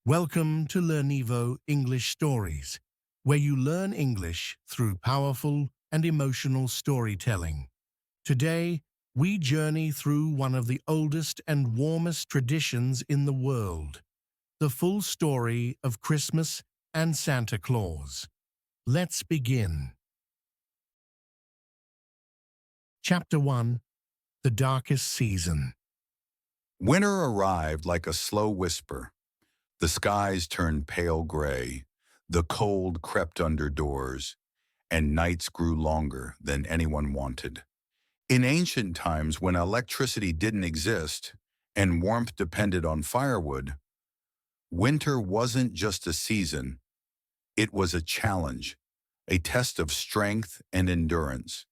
Welcome to Learnivo English Stories, where you learn English through powerful and emotional storytelling. Today, we journey through one of the oldest and warmest traditions in the world, the full story of Christmas and Santa Claus. Let's begin. Chapter 1: The Darkest Season. Winter arrived like a slow whisper. The skies turned pale gray, the cold crept under doors, and nights grew longer than anyone wanted. In ancient times, when electricity didn't exist and warmth depended on firewood, winter wasn't just a season, it was a challenge, a test of strength and endurance.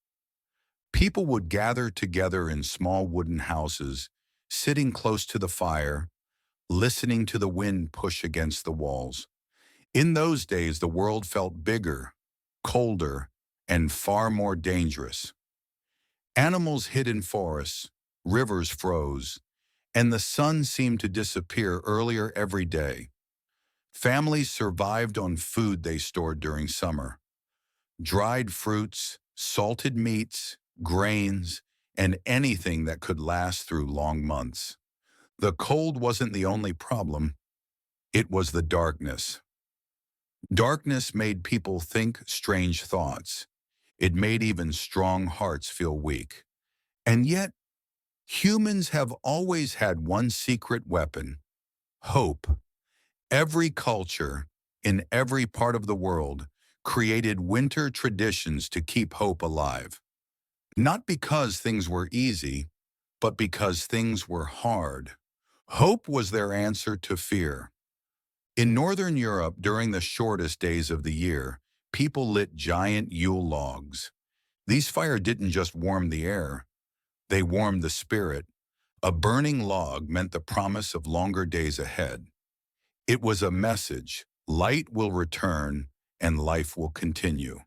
People would gather together in small wooden houses, sitting close to the fire, listening to the wind push against the walls. In those days, the world felt bigger, colder, and far more dangerous. Animals hid in forests, rivers froze, and the sun seemed to disappear earlier every day. Families survived on food they stored during summer: dried fruits, salted meats, grains, and anything that could last through long months. The cold wasn't the only problem, it was the darkness. Darkness made people think strange thoughts. It made even strong hearts feel weak. And yet, humans have always had one secret weapon: hope. Every culture, in every part of the world, created winter traditions to keep hope alive. Not because things were easy, but because things were hard. Hope was their answer to fear. In Northern Europe, during the shortest days of the year, people lit giant Yule logs. These fires didn't just warm the air, they warmed the spirit. A burning log meant the promise of longer days ahead. It was a message: light will return and life will continue.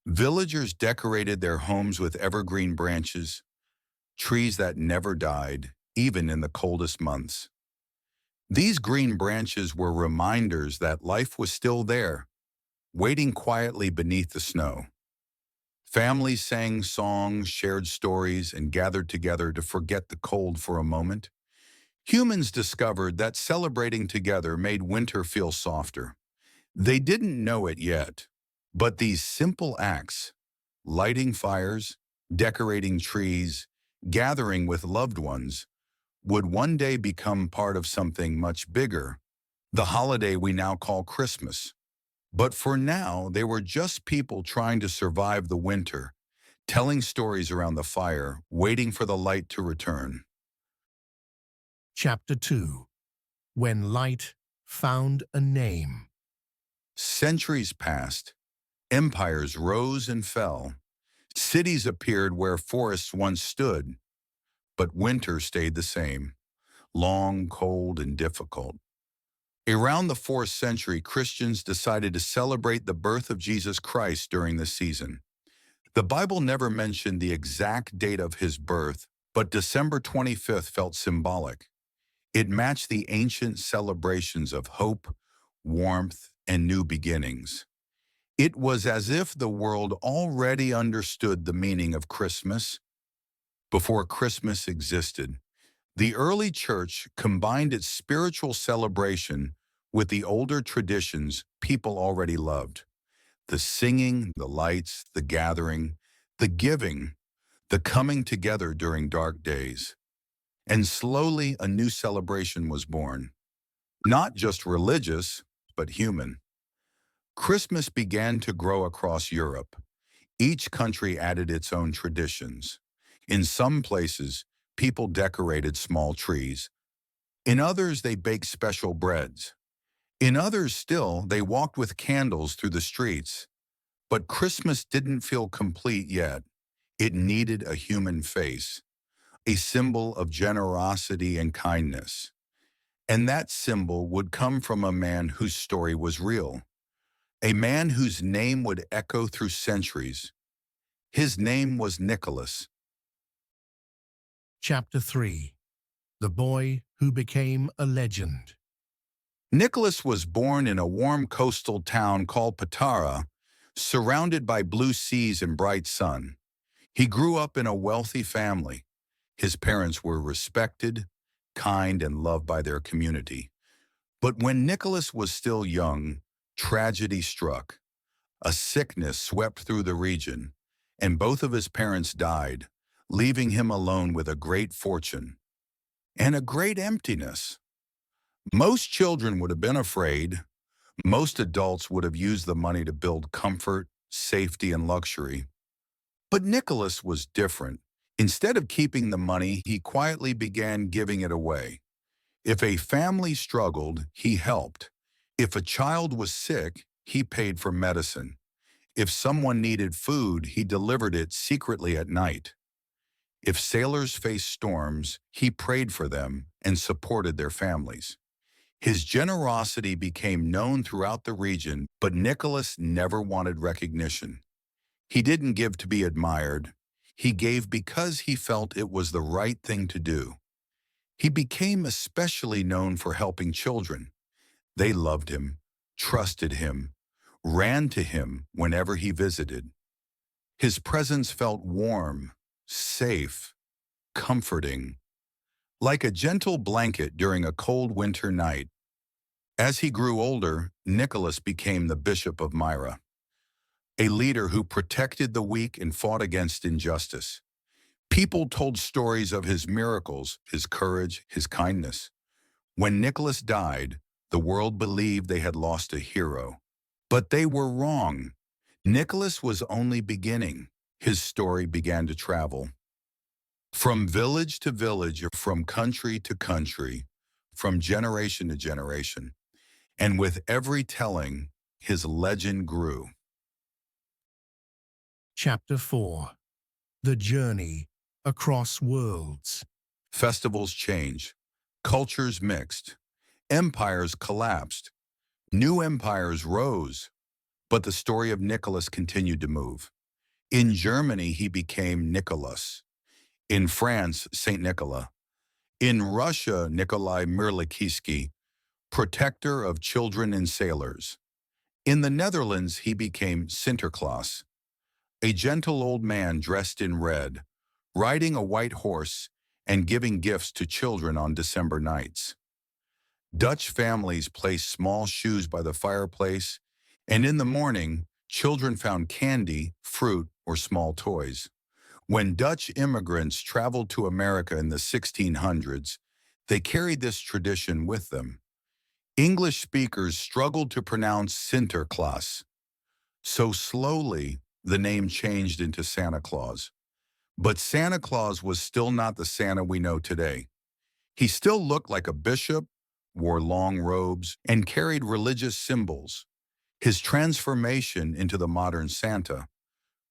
Villagers decorated their homes with evergreen branches, trees that never died, even in the coldest months. These green branches were reminders that life was still there, waiting quietly beneath the snow. Families sang songs, shared stories, and gathered together to forget the cold for a moment. Humans discovered that celebrating together made winter feel softer. They didn't know it yet, but these simple acts, lighting fires, decorating trees, gathering with loved ones, would one day become part of something much bigger, the holiday we now call Christmas. But for now, they were just people trying to survive the winter, telling stories around the fire, waiting for the light to return. Chapter 2: When Light Found a Name. Centuries passed, empires rose and fell, cities appeared where forests once stood, but winter stayed the same: long, cold, and difficult. Around the 4th century, Christians decided to celebrate the birth of Jesus Christ during the season. The Bible never mentioned the exact date of his birth, but December 25th felt symbolic. It matched the ancient celebrations of hope, warmth, and new beginnings. It was as if the world already understood the meaning of Christmas before Christmas existed. The early church combined its spiritual celebration with the older traditions people already loved: the singing, the lights, the gathering, the giving, the coming together during dark days. And slowly a new celebration was born. Not just religious, but human. Christmas began to grow across Europe. Each country added its own traditions. In some places, people decorated small trees. In others, they baked special breads. In others still, they walked with candles through the streets. But Christmas didn't feel complete yet. It needed a human face, a symbol of generosity and kindness. And that symbol would come from a man whose story was real, a man whose name would echo through centuries. His name was Nicholas. Chapter 3: The Boy Who Became a Legend. Nicholas was born in a warm coastal town called Patara, surrounded by blue seas and bright sun. He grew up in a wealthy family. His parents were respected, kind, and loved by their community. But when Nicholas was still young, tragedy struck. A sickness swept through the region, and both of his parents died, leaving him alone with a great fortune and a great emptiness. Most children would have been afraid. Most adults would have used the money to build comfort, safety, and luxury. But Nicholas was different. Instead of keeping the money, he quietly began giving it away. If a family struggled, he helped. If a child was sick, he paid for medicine. If someone needed food, he delivered it secretly at night. If sailors faced storms, he prayed for them and supported their families. His generosity became known throughout the region, but Nicholas never wanted recognition. He didn't give to be admired. He gave because he felt it was the right thing to do. He became especially known for helping children. They loved him, trusted him, ran to him whenever he visited. His presence felt warm, safe, comforting, like a gentle blanket during a cold winter night. As he grew older, Nicholas became the Bishop of Myra, a leader who protected the weak and fought against injustice. People told stories of his miracles, his courage, his kindness. When Nicholas died, the world believed they had lost a hero. But they were wrong. Nicholas was only beginning. His story began to travel. From village to village, from country to country, from generation to generation. And with every telling, his legend grew. Chapter 4. The Journey Across Worlds. Festivals changed. Cultures mixed. Empires collapsed. New empires rose. But the story of Nicholas continued to move. In Germany, he became Nicholas. In France, Saint Nicola. In Russia, Nikolai Mirlikiski, protector of children and sailors. In the Netherlands, he became Sinterklaas, a gentle old man dressed in red, riding a white horse and giving gifts to children on December nights. Dutch families placed small shoes by the fireplace, and in the morning, children found candy, fruit, or small toys. When Dutch immigrants traveled to America in the 1600s, they carried this tradition with them. English speakers struggled to pronounce Sinterklaas, so slowly the name changed into Santa Claus. But Santa Claus was still not the Santa we know today. He still looked like a bishop, wore long robes, and carried religious symbols. His transformation into the modern Santa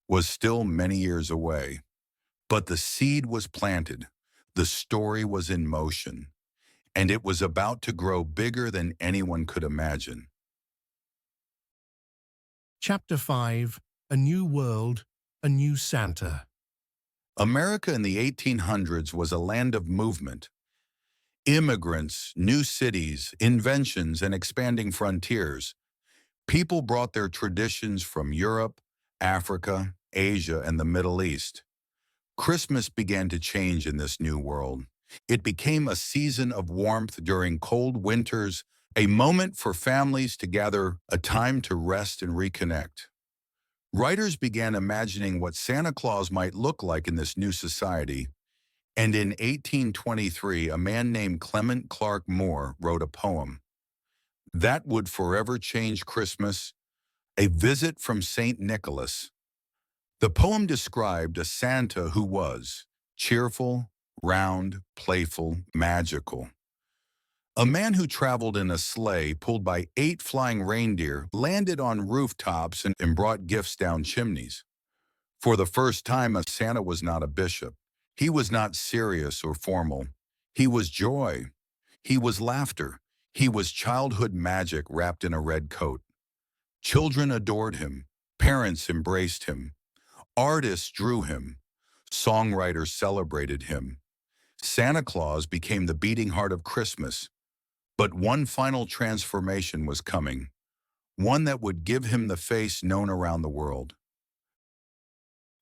was still many years away. But the seed was planted, the story was in motion, and it was about to grow bigger than anyone could imagine. Chapter 5. A New World, a New Santa. America in the 1800s was a land of movement. Immigrants, new cities, inventions, and expanding frontiers. People brought their traditions from Europe, Africa, Asia, and the Middle East. Christmas began to change in this new world. It became a season of warmth during cold winters, a moment for families to gather, a time to rest and reconnect. Writers began imagining what Santa Claus might look like in this new society, and in 1823, a man named Clement Clark Moore wrote a poem that would forever change Christmas, A Visit from St. Nicholas. The poem described a Santa who was cheerful, round, playful, magical. A man who traveled in a sleigh pulled by 8 flying reindeer landed on rooftops and brought gifts down chimneys. For the first time, a Santa was not a bishop. He was not serious or formal. He was joy. He was laughter. He was childhood magic wrapped in a red coat. Children adored him. Parents embraced him. Artists drew him. Songwriters celebrated him. Santa Claus became the beating heart of Christmas. But one final transformation was coming, one that would give him the face known around the world.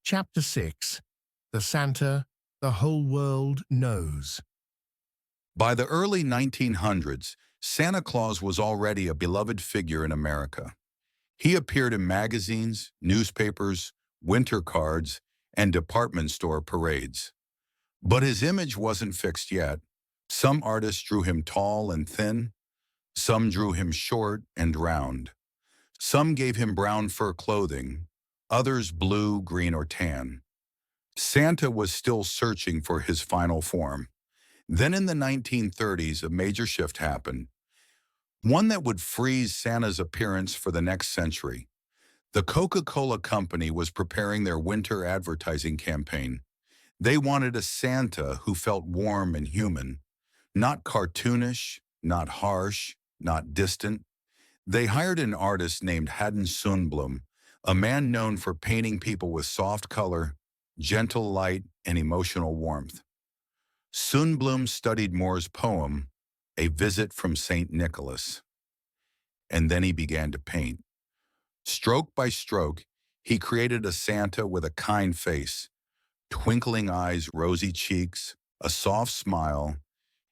Chapter 6. The Santa the Whole World Knows. By the early 1900s, Santa Claus was already a beloved figure in America. He appeared in magazines, newspapers, winter cards, and department store parades. But his image wasn't fixed yet. Some artists drew him tall and thin. Some drew him short and round. Some gave him brown fur clothing, others blue, green, or tan. Santa was still searching for his final form. Then in the 1930s, a major shift happened, one that would freeze Santa's appearance for the next century. The Coca-Cola Company was preparing their winter advertising campaign. They wanted a Santa who felt warm and human, not cartoonish, not harsh, not distant. They hired an artist named Haddon Sundblom, a man known for painting people with soft color, gentle light, and emotional warmth. Sundblom studied Moore's poem, A Visit from St. Nicholas, and then he began to paint. Stroke by stroke, he created a Santa with a kind face, twinkling eyes, rosy cheeks, a soft smile,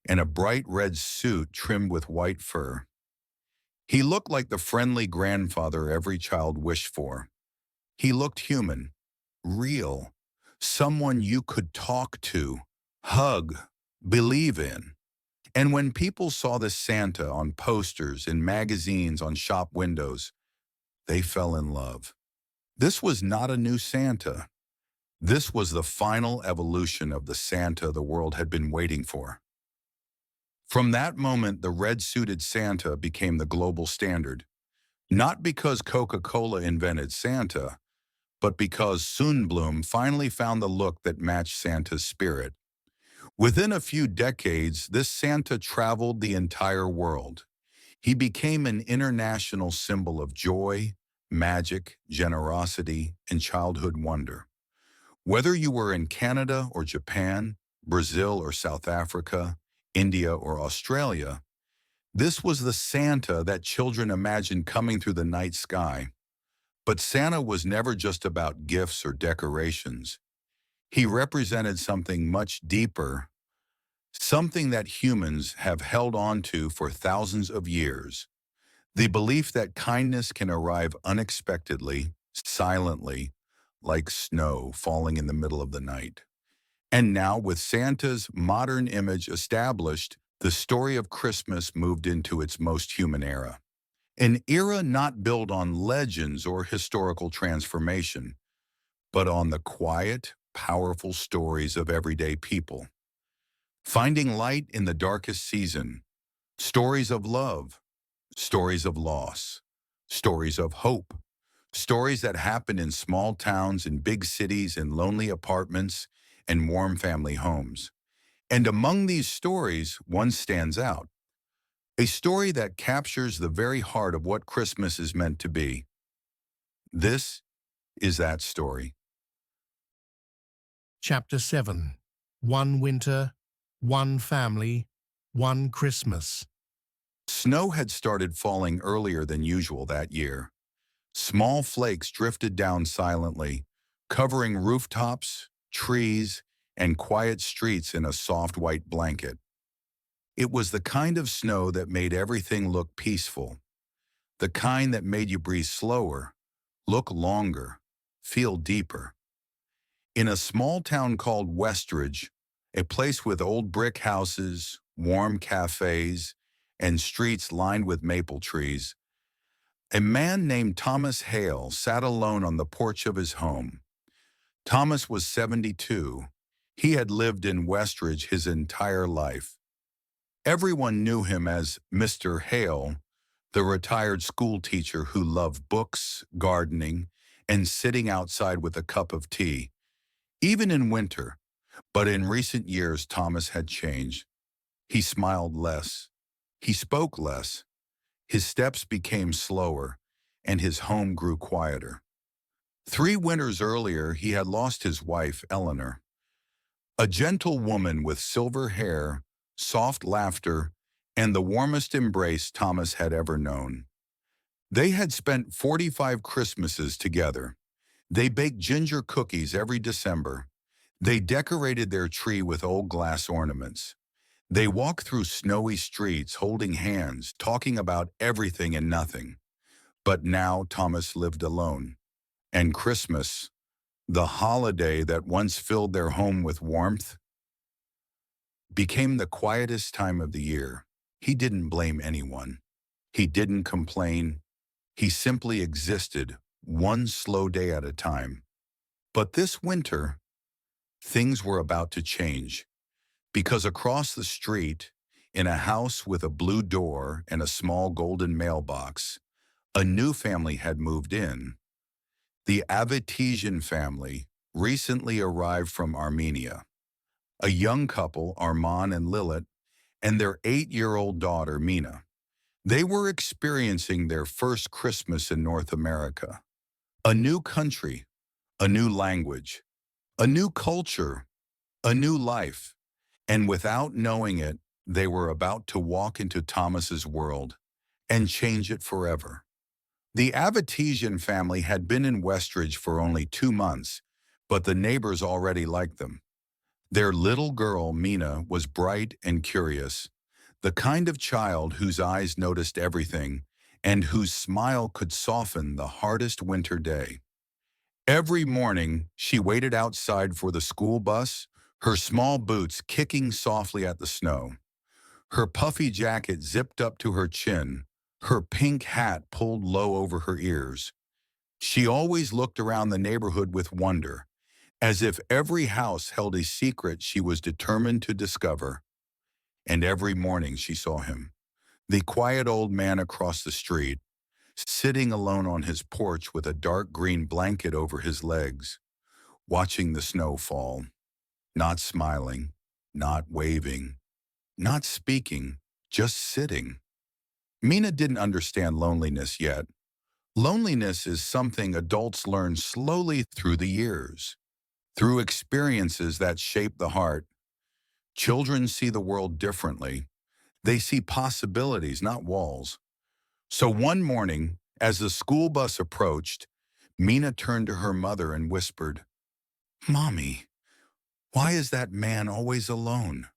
and a bright red suit trimmed with white fur. He looked like the friendly grandfather every child wished for. He looked human, real, someone you could talk to, hug, believe in. And when people saw this Santa on posters, in magazines, on shop windows, they fell in love. This was not a new Santa. This was the final evolution of the Santa the world had been waiting for. From that moment, the red-suited Santa became the global standard, not because Coca-Cola invented Santa, but because Sundblom finally found the look that matched Santa's spirit. Within a few decades, this Santa traveled the entire world. He became an international symbol of joy, magic, generosity, and childhood wonder. Whether you were in Canada or Japan, Brazil or South Africa, India or Australia, this was the Santa that children imagined coming through the night sky. But Santa was never just about gifts or decorations. He represented something much deeper, something that humans have held on to for thousands of years. The belief that kindness can arrive unexpectedly, silently, like snow falling in the middle of the night. And now, with Santa's modern image established, the story of Christmas moved into its most human era. An era not built on legends or historical transformation, but on the quiet, powerful stories of everyday people. Finding light in the darkest season, stories of love, stories of loss, stories of hope, stories that happen in small towns, in big cities, in lonely apartments, and warm family homes. And among these stories, one stands out. A story that captures the very heart of what Christmas is meant to be. This is that story. Chapter 7. One Winter, One Family, One Christmas. Snow had started falling earlier than usual that year. Small flakes drifted down silently, covering rooftops, trees, and quiet streets in a soft white blanket. It was the kind of snow that made everything look peaceful, the kind that made you breathe slower, look longer, feel deeper. In a small town called Westridge, a place with old brick houses, warm cafes, and streets lined with maple trees, a man named Thomas Hale sat alone on the porch of his home. Thomas was 72. He had lived in Westridge his entire life. Everyone knew him as Mr. Hale, the retired school teacher who loved books, gardening, and sitting outside with a cup of tea, even in winter. But in recent years, Thomas had changed. He smiled less. He spoke less. His steps became slower, and his home grew quieter. 3 winters earlier, he had lost his wife, Eleanor, a gentle woman with silver hair, soft laughter, and the warmest embrace Thomas had ever known. They had spent 45 Christmases together. They baked ginger cookies every December. They decorated their tree with old glass ornaments. They walked through snowy streets holding hands, talking about everything and nothing. But now Thomas lived alone. And Christmas, the holiday that once filled their home with warmth, became the quietest time of the year. He didn't blame anyone. He didn't complain. He simply existed, one slow day at a time. But this winter, things were about to change, because across the street, in a house with a blue door and a small golden mailbox, a new family had moved in. The Avitesian family recently arrived from Armenia. A young couple, Arman and Lilith, and their 8-year-old daughter, Mina. They were experiencing their first Christmas in North America. A new country, a new language, a new culture, a new life. And without knowing it, they were about to walk into Thomas's world and change it forever. The Avitesian family had been in Westridge for only 2 months, but the neighbors already liked them. Their little girl, Mina, was bright and curious, the kind of child whose eyes noticed everything and whose smile could soften the hardest winter day. Every morning, she waited outside for the school bus, her small boots kicking softly at the snow. Her puffy jacket zipped up to her chin, her pink hat pulled low over her ears. She always looked around the neighborhood with wonder, as if every house held a secret she was determined to discover. And every morning she saw him, the quiet old man across the street, sitting alone on his porch with a dark green blanket over his legs, watching the snow fall, not smiling, not waving, not speaking, just sitting. Mina didn't understand loneliness yet. Loneliness is something adults learn slowly through the years, through experiences that shape the heart. Children see the world differently. They see possibilities, not walls. So one morning, as the school bus approached, Mina turned to her mother and whispered, "Mommy, why is that man always alone?"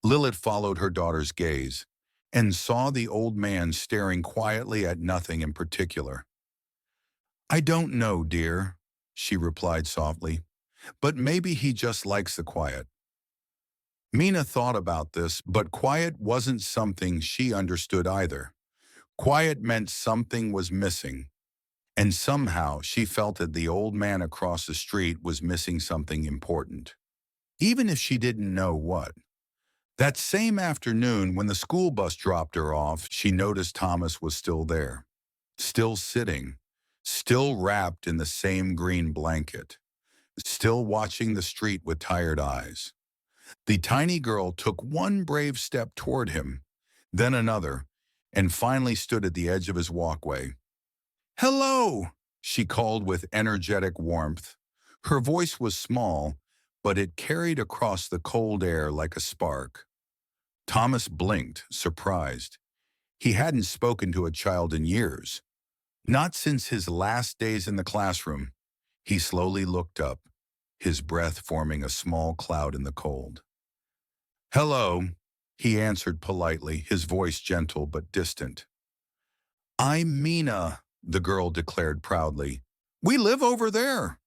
Lilith followed her daughter's gaze and saw the old man staring quietly at nothing in particular. "I don't know, dear," she replied softly, "but maybe he just likes the quiet." Mina thought about this, but quiet wasn't something she understood either. Quiet meant something was missing, and somehow she felt that the old man across the street was missing something important, even if she didn't know what. That same afternoon, when the school bus dropped her off, she noticed Thomas was still there, still sitting, still wrapped in the same green blanket, still watching the street with tired eyes. The tiny girl took one brave step toward him, then another, and finally stood at the edge of his walkway. "Hello!" she called with energetic warmth. Her voice was small, but it carried across the cold air like a spark. Thomas blinked, surprised. He hadn't spoken to a child in years, not since his last days in the classroom. He slowly looked up, his breath forming a small cloud in the cold. "Hello," he answered politely, his voice gentle but distant. "I'm Mina," the girl declared proudly. "We live over there."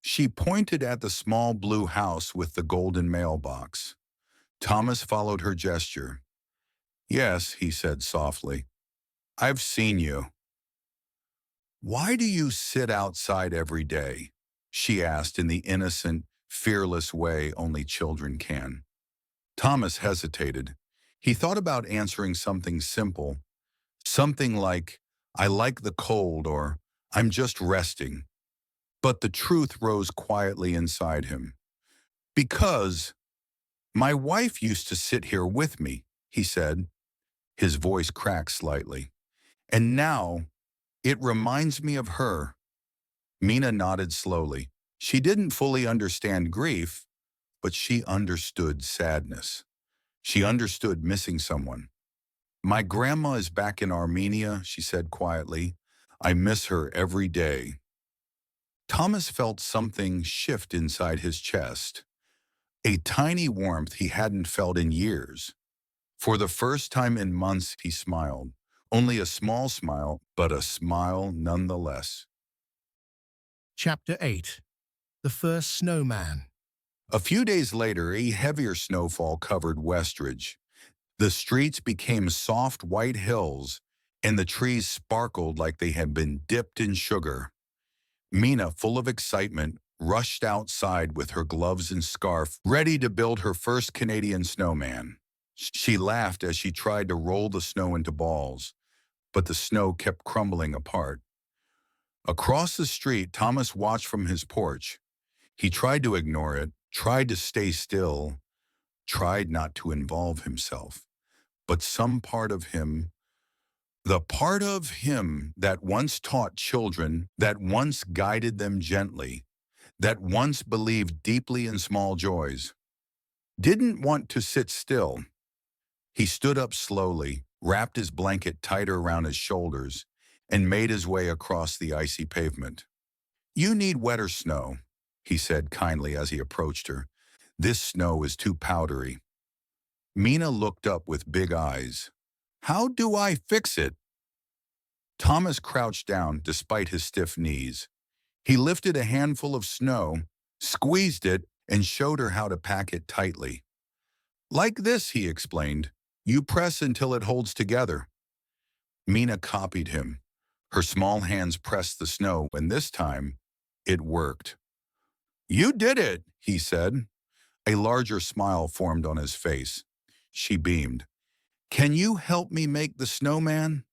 She pointed at the small blue house with the golden mailbox. Thomas followed her gesture. "Yes," he said softly. "I've seen you." "Why do you sit outside every day?" she asked in the innocent, fearless way only children can. Thomas hesitated. He thought about answering something simple, something like, "I like the cold," or "I'm just resting." But the truth rose quietly inside him. "Because my wife used to sit here with me," he said. His voice cracked slightly. "And now it reminds me of her." Mina nodded slowly. She didn't fully understand grief, but she understood sadness. She understood missing someone. My grandma is back in Armenia, she said quietly. I miss her every day. Thomas felt something shift inside his chest, a tiny warmth he hadn't felt in years. For the first time in months, he smiled. Only a small smile, but a smile nonetheless. Chapter 8. The First Snowman. A few days later, a heavier snowfall covered Westridge. The streets became soft white hills, and the trees sparkled like they had been dipped in sugar. Mina, full of excitement, rushed outside with her gloves and scarf, ready to build her first Canadian snowman. She laughed as she tried to roll the snow into balls, but the snow kept crumbling apart. Across the street, Thomas watched from his porch. He tried to ignore it, tried to stay still, tried not to involve himself. But some part of him, the part of him that once taught children, that once guided them gently, that once believed deeply in small joys, didn't want to sit still. He stood up slowly, wrapped his blanket tighter around his shoulders, and made his way across the icy pavement. You need wetter snow, he said kindly as he approached her. This snow is too powdery. Mina looked up with big eyes. How do I fix it? Thomas crouched down despite his stiff knees. He lifted a handful of snow, squeezed it, and showed her how to pack it tightly. Like this, he explained. You press until it holds together. Mina copied him. Her small hands pressed the snow, and this time, it worked. You did it, he said. A larger smile formed on his face. She beamed. Can you help me make the snowman?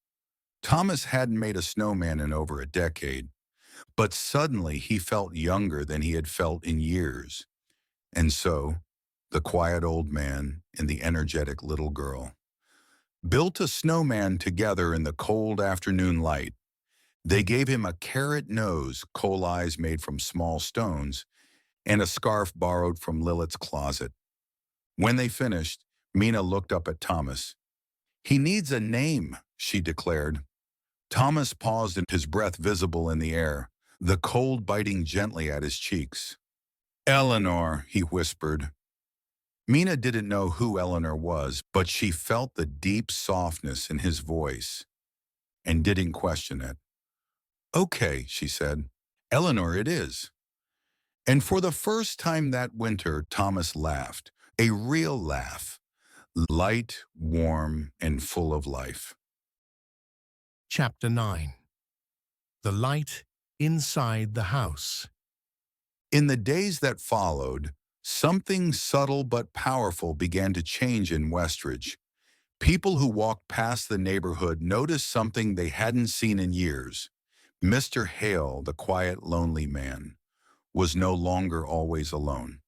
Thomas hadn't made a snowman in over a decade, but suddenly he felt younger than he had felt in years. And so, the quiet old man and the energetic little girl built a snowman together in the cold afternoon light. They gave him a carrot nose, coal eyes made from small stones, and a scarf borrowed from Lilith's closet. When they finished, Mina looked up at Thomas. He needs a name, she declared. Thomas paused, and his breath visible in the air, the cold biting gently at his cheeks. Eleanor, he whispered. Mina didn't know who Eleanor was, but she felt the deep softness in his voice and didn't question it. Okay, she said. Eleanor it is. And for the first time that winter, Thomas laughed, a real laugh, light, warm, and full of life. Chapter 9. The Light Inside the House. In the days that followed, something subtle but powerful began to change in Westridge. People who walked past the neighborhood noticed something they hadn't seen in years. Mr. Hale, the quiet, lonely man, was no longer always alone.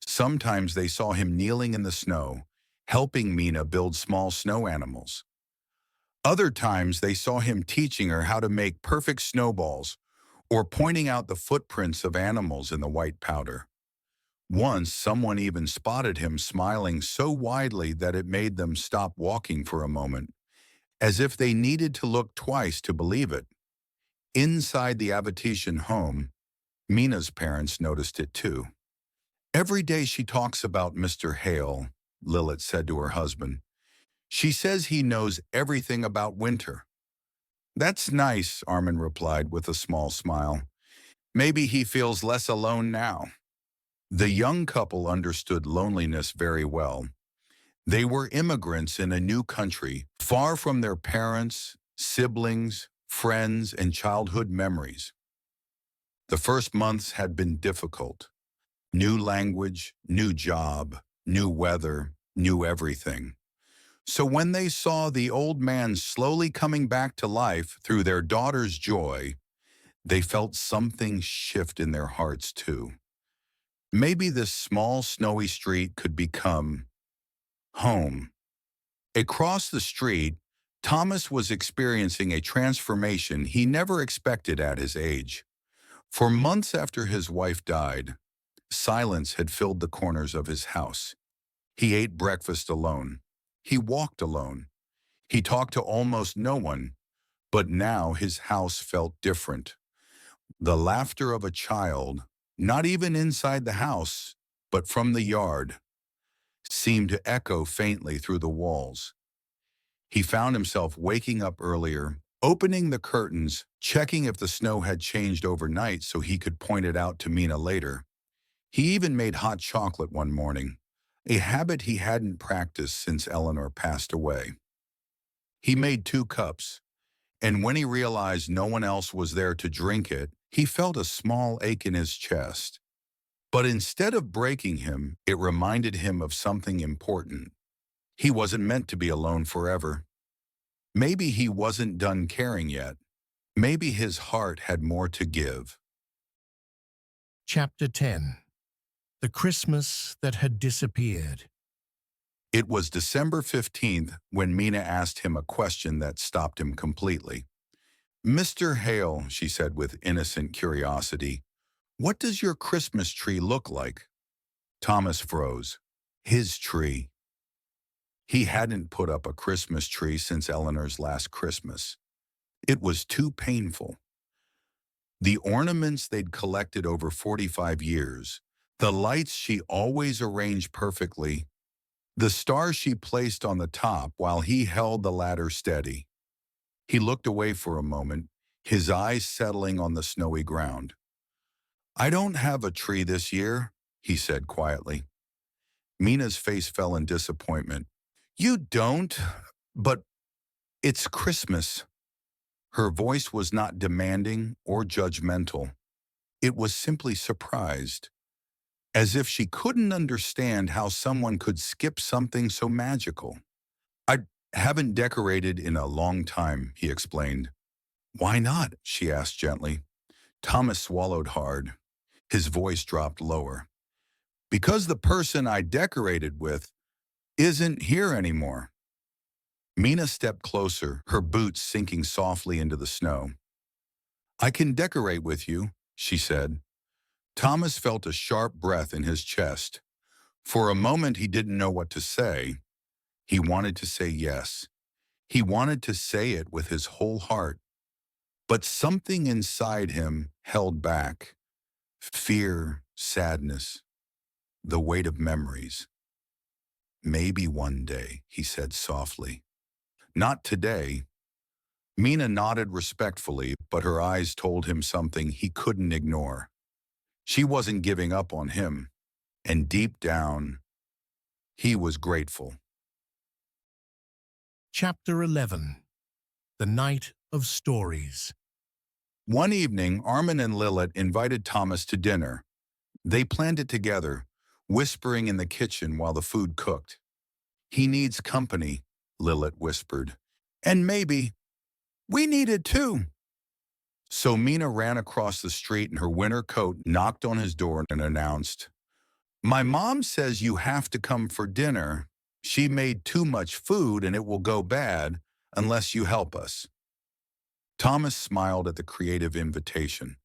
Sometimes they saw him kneeling in the snow, helping Mina build small snow animals. Other times they saw him teaching her how to make perfect snowballs or pointing out the footprints of animals in the white powder. Once, someone even spotted him smiling so widely that it made them stop walking for a moment, as if they needed to look twice to believe it. Inside the Avititian home, Mina's parents noticed it too. Every day she talks about Mr. Hale, Lilith said to her husband. She says he knows everything about winter. That's nice, Armin replied with a small smile. Maybe he feels less alone now. The young couple understood loneliness very well. They were immigrants in a new country, far from their parents, siblings, friends, and childhood memories. The first months had been difficult. New language, new job, new weather, new everything. So when they saw the old man slowly coming back to life through their daughter's joy, they felt something shift in their hearts too. Maybe this small snowy street could become home. Across the street, Thomas was experiencing a transformation he never expected at his age. For months after his wife died, silence had filled the corners of his house. He ate breakfast alone. He walked alone. He talked to almost no one, but now his house felt different. The laughter of a child, not even inside the house, but from the yard, seemed to echo faintly through the walls. He found himself waking up earlier, opening the curtains, checking if the snow had changed overnight so he could point it out to Mina later. He even made hot chocolate one morning, a habit he hadn't practiced since Eleanor passed away. He made 2 cups, and when he realized no one else was there to drink it, he felt a small ache in his chest. But instead of breaking him, it reminded him of something important. He wasn't meant to be alone forever. Maybe he wasn't done caring yet. Maybe his heart had more to give. Chapter 10. The Christmas that had disappeared. It was December 15th when Mina asked him a question that stopped him completely. "Mr. Hale," she said with innocent curiosity, "what does your Christmas tree look like?" Thomas froze. His tree. He hadn't put up a Christmas tree since Eleanor's last Christmas. It was too painful. The ornaments they'd collected over 45 years, the lights she always arranged perfectly, the stars she placed on the top while he held the ladder steady. He looked away for a moment, his eyes settling on the snowy ground. "I don't have a tree this year," he said quietly. Mina's face fell in disappointment. "You don't? But it's Christmas." Her voice was not demanding or judgmental. It was simply surprised, as if she couldn't understand how someone could skip something so magical. "I haven't decorated in a long time," he explained. "Why not?" she asked gently. Thomas swallowed hard. His voice dropped lower. "Because the person I decorated with isn't here anymore." Mina stepped closer, her boots sinking softly into the snow. "I can decorate with you," she said. Thomas felt a sharp breath in his chest. For a moment he didn't know what to say. He wanted to say yes. He wanted to say it with his whole heart. But something inside him held back. Fear, sadness, the weight of memories. "Maybe one day," he said softly. "Not today." Mina nodded respectfully, but her eyes told him something he couldn't ignore. She wasn't giving up on him, and deep down, he was grateful. Chapter 11. The Night of Stories. One evening, Armin and Lilith invited Thomas to dinner. They planned it together, whispering in the kitchen while the food cooked. "He needs company," Lilith whispered. "And maybe we need it too." So Mina ran across the street in her winter coat, knocked on his door, and announced, "My mom says you have to come for dinner. She made too much food and it will go bad unless you help us." Thomas smiled at the creative invitation.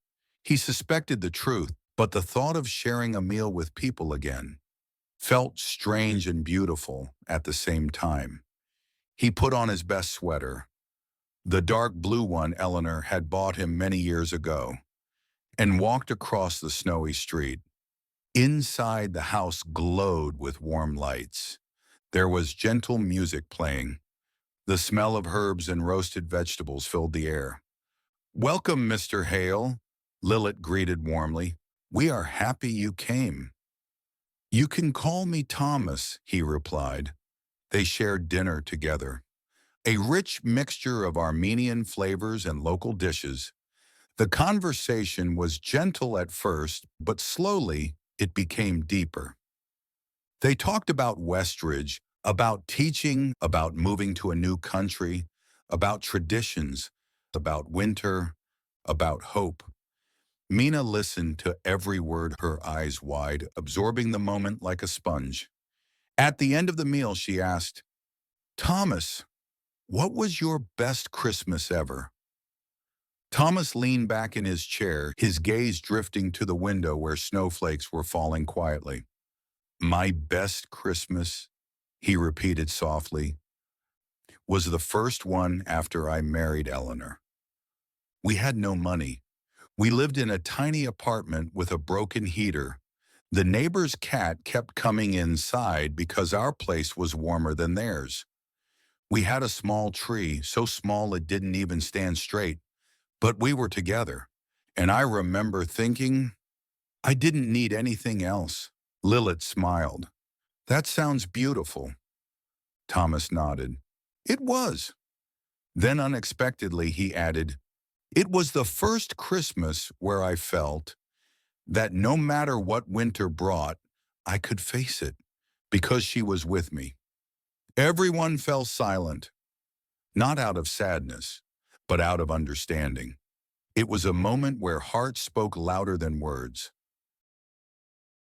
He suspected the truth, but the thought of sharing a meal with people again felt strange and beautiful at the same time. He put on his best sweater, the dark blue one Eleanor had bought him many years ago, and walked across the snowy street. Inside, the house glowed with warm lights. There was gentle music playing. The smell of herbs and roasted vegetables filled the air. "Welcome, Mr. Hale," Lilith greeted warmly. "We are happy you came." "You can call me Thomas," he replied. They shared dinner together. A rich mixture of Armenian flavors and local dishes. The conversation was gentle at first, but slowly it became deeper. They talked about Westridge, about teaching, about moving to a new country, about traditions, about winter, about hope. Mina listened to every word, her eyes wide, absorbing the moment like a sponge. At the end of the meal, she asked, "Thomas, what was your best Christmas ever?" Thomas leaned back in his chair, his gaze drifting to the window where snowflakes were falling quietly. "My best Christmas," he repeated softly, was the first one after I married Eleanor. We had no money. We lived in a tiny apartment with a broken heater. The neighbor's cat kept coming inside because our place was warmer than theirs. We had a small tree, so small it didn't even stand straight, but we were together. And I remember thinking, I didn't need anything else. Lilith smiled. That sounds beautiful. Thomas nodded. It was. Then unexpectedly he added, it was the first Christmas where I felt that no matter what winter brought, I could face it because she was with me. Everyone fell silent, not out of sadness, but out of understanding. It was a moment where hearts spoke louder than words.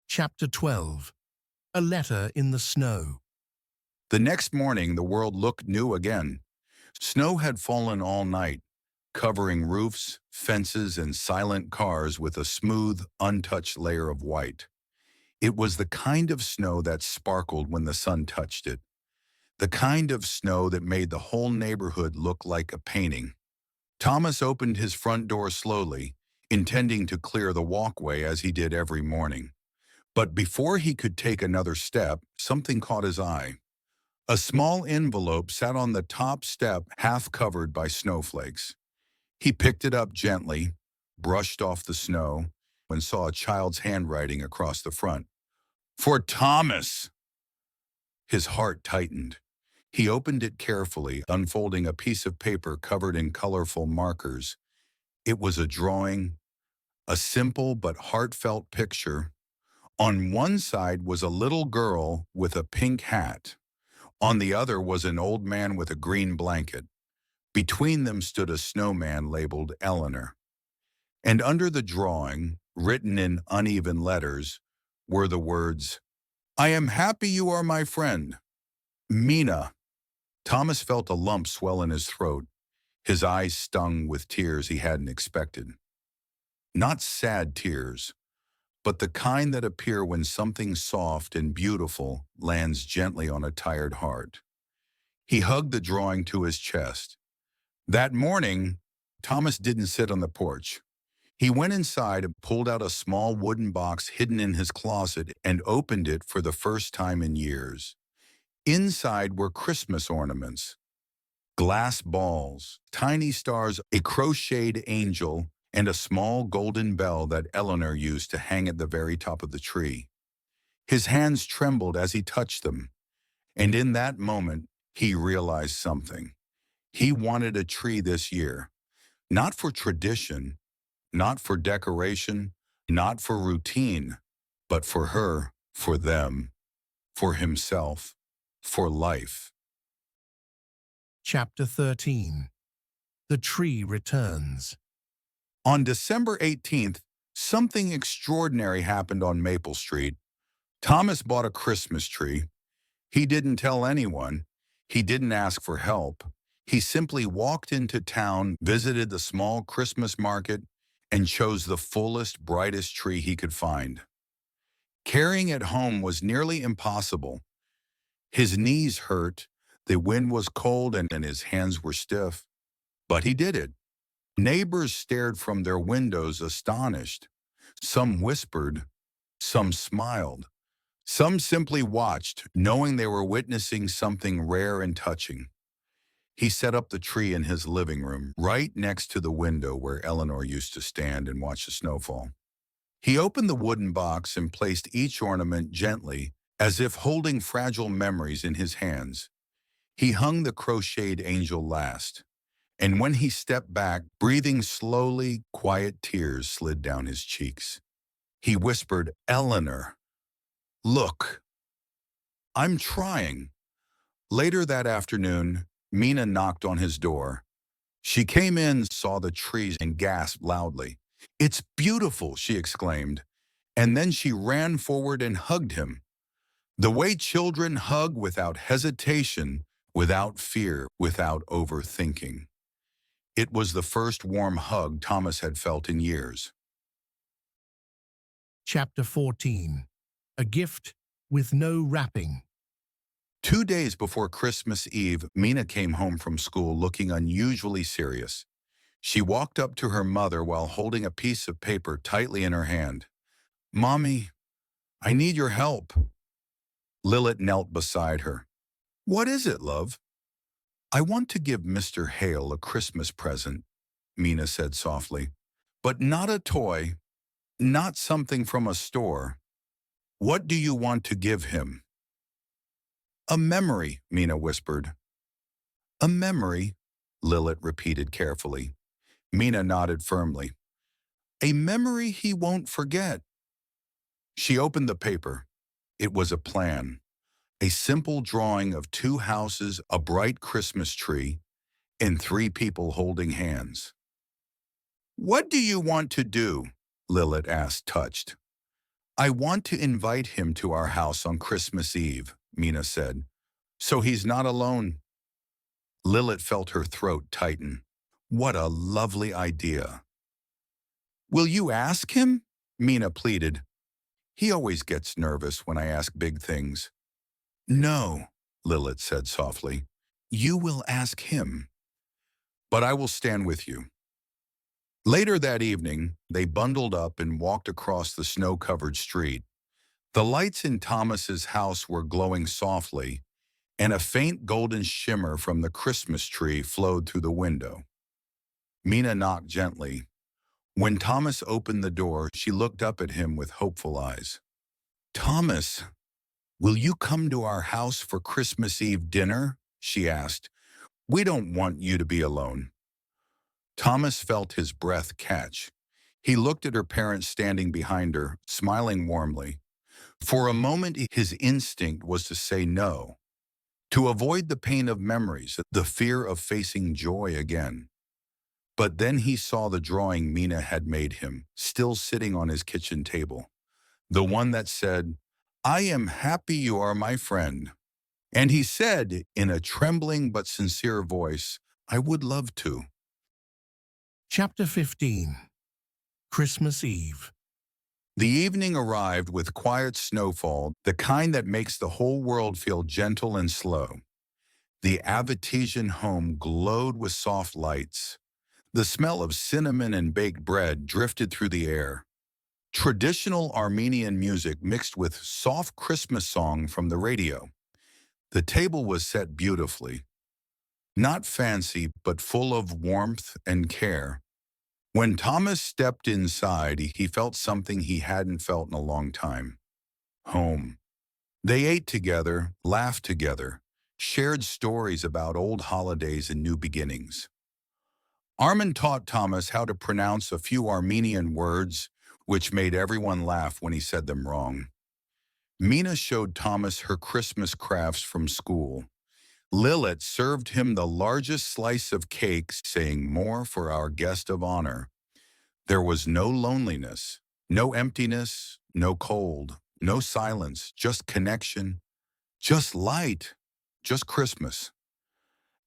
Chapter 12. A Letter in the Snow. The next morning, the world looked new again. Snow had fallen all night, covering roofs, fences, and silent cars with a smooth, untouched layer of white. It was the kind of snow that sparkled when the sun touched it, the kind of snow that made the whole neighborhood look like a painting. Thomas opened his front door slowly, intending to clear the walkway as he did every morning. But before he could take another step, something caught his eye. A small envelope sat on the top step, half covered by snowflakes. He picked it up gently, brushed off the snow, and saw a child's handwriting across the front. For Thomas! His heart tightened. He opened it carefully, unfolding a piece of paper covered in colorful markers. It was a drawing, a simple but heartfelt picture. On one side was a little girl with a pink hat. On the other was an old man with a green blanket. Between them stood a snowman labeled Eleanor. And under the drawing, written in uneven letters, were the words, I am happy you are my friend. Mina. Thomas felt a lump swell in his throat. His eyes stung with tears he hadn't expected. Not sad tears, but the kind that appear when something soft and beautiful lands gently on a tired heart. He hugged the drawing to his chest. That morning, Thomas didn't sit on the porch. He went inside and pulled out a small wooden box hidden in his closet and opened it for the first time in years. Inside were Christmas ornaments, glass balls, tiny stars, a crocheted angel, and a small golden bell that Eleanor used to hang at the very top of the tree. His hands trembled as he touched them, and in that moment, he realized something. He wanted a tree this year, not for tradition, not for decoration, not for routine, but for her, for them, for himself, for life. Chapter 13. The Tree Returns. On December 18th, something extraordinary happened on Maple Street. Thomas bought a Christmas tree. He didn't tell anyone. He didn't ask for help. He simply walked into town, visited the small Christmas market, and chose the fullest, brightest tree he could find. Carrying it home was nearly impossible. His knees hurt, the wind was cold, and his hands were stiff. But he did it. Neighbors stared from their windows astonished. Some whispered, some smiled. Some simply watched, knowing they were witnessing something rare and touching. He set up the tree in his living room, right next to the window where Eleanor used to stand and watch the snowfall. He opened the wooden box and placed each ornament gently, as if holding fragile memories in his hands. He hung the crocheted angel last, and when he stepped back, breathing slowly, quiet tears slid down his cheeks. He whispered, Eleanor, look, I'm trying. Later that afternoon, Mina knocked on his door. She came in, saw the trees, and gasped loudly. It's beautiful, she exclaimed, and then she ran forward and hugged him. The way children hug without hesitation, without fear, without overthinking. It was the first warm hug Thomas had felt in years. Chapter 14. A Gift with No Wrapping. 2 days before Christmas Eve, Mina came home from school looking unusually serious. She walked up to her mother while holding a piece of paper tightly in her hand. "Mommy, I need your help." Lilith knelt beside her. "What is it, love?" "I want to give Mr. Hale a Christmas present," Mina said softly. "But not a toy, not something from a store. What do you want to give him?" "A memory," Mina whispered. "A memory," Lilith repeated carefully. Mina nodded firmly. "A memory he won't forget." She opened the paper. It was a plan. A simple drawing of 2 houses, a bright Christmas tree, and 3 people holding hands. "What do you want to do?" Lilith asked, touched. "I want to invite him to our house on Christmas Eve," Mina said, "so he's not alone." Lilith felt her throat tighten. What a lovely idea. "Will you ask him?" Mina pleaded. "He always gets nervous when I ask big things." "No," Lilith said softly. "You will ask him. But I will stand with you." Later that evening, they bundled up and walked across the snow-covered street. The lights in Thomas's house were glowing softly, and a faint golden shimmer from the Christmas tree flowed through the window. Mina knocked gently. When Thomas opened the door, she looked up at him with hopeful eyes. "Thomas, will you come to our house for Christmas Eve dinner?" she asked. "We don't want you to be alone." Thomas felt his breath catch. He looked at her parents standing behind her, smiling warmly. For a moment, his instinct was to say no, to avoid the pain of memories, the fear of facing joy again. But then he saw the drawing Mina had made him, still sitting on his kitchen table. The one that said, "I am happy you are my friend." And he said, in a trembling but sincere voice, "I would love to." Chapter 15. Christmas Eve. The evening arrived with quiet snowfall, the kind that makes the whole world feel gentle and slow. The Avitesian home glowed with soft lights. The smell of cinnamon and baked bread drifted through the air. Traditional Armenian music mixed with soft Christmas song from the radio. The table was set beautifully. Not fancy, but full of warmth and care. When Thomas stepped inside, he felt something he hadn't felt in a long time. Home. They ate together, laughed together, shared stories about old holidays and new beginnings. Armin taught Thomas how to pronounce a few Armenian words, which made everyone laugh when he said them wrong. Mina showed Thomas her Christmas crafts from school. Lilith served him the largest slice of cake, saying, "More for our guest of honor." There was no loneliness, no emptiness, no cold, no silence, just connection, just light, just Christmas.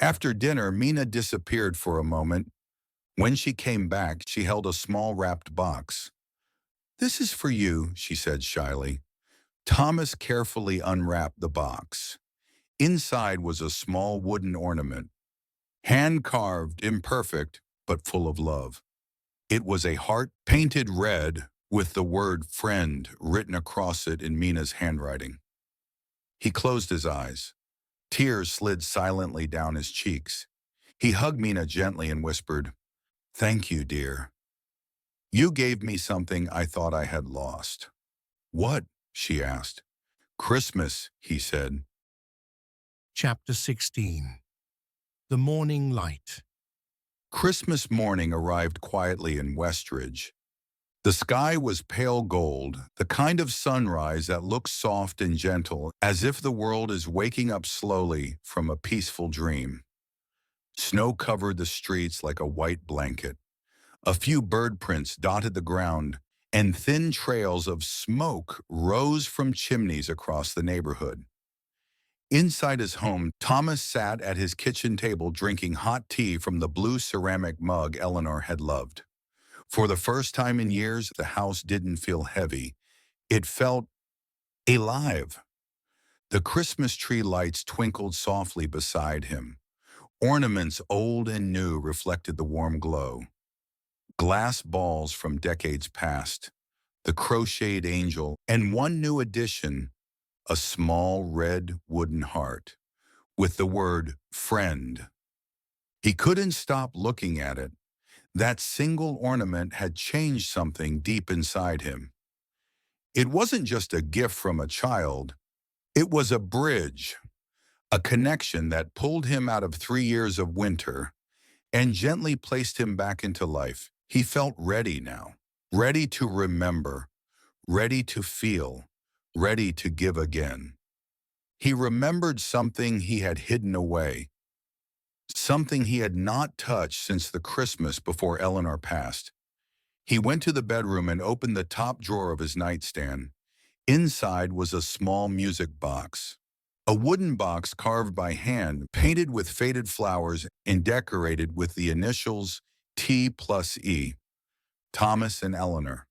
After dinner, Mina disappeared for a moment. When she came back, she held a small wrapped box. "This is for you," she said shyly. Thomas carefully unwrapped the box. Inside was a small wooden ornament, hand-carved, imperfect, but full of love. It was a heart painted red with the word friend written across it in Mina's handwriting. He closed his eyes. Tears slid silently down his cheeks. He hugged Mina gently and whispered, "Thank you, dear. You gave me something I thought I had lost." "What?" she asked. "Christmas," he said. Chapter 16. The Morning Light. Christmas morning arrived quietly in Westridge. The sky was pale gold, the kind of sunrise that looks soft and gentle, as if the world is waking up slowly from a peaceful dream. Snow covered the streets like a white blanket. A few bird prints dotted the ground, and thin trails of smoke rose from chimneys across the neighborhood. Inside his home, Thomas sat at his kitchen table drinking hot tea from the blue ceramic mug Eleanor had loved. For the first time in years, the house didn't feel heavy. It felt alive. The Christmas tree lights twinkled softly beside him. Ornaments old and new reflected the warm glow. Glass balls from decades past, the crocheted angel, and one new addition, a small red wooden heart with the word friend. He couldn't stop looking at it. That single ornament had changed something deep inside him. It wasn't just a gift from a child. It was a bridge, a connection that pulled him out of 3 years of winter and gently placed him back into life. He felt ready now, ready to remember, ready to feel, ready to give again. He remembered something he had hidden away, something he had not touched since the Christmas before Eleanor passed. He went to the bedroom and opened the top drawer of his nightstand. Inside was a small music box. A wooden box carved by hand, painted with faded flowers and decorated with the initials T+E, Thomas and Eleanor.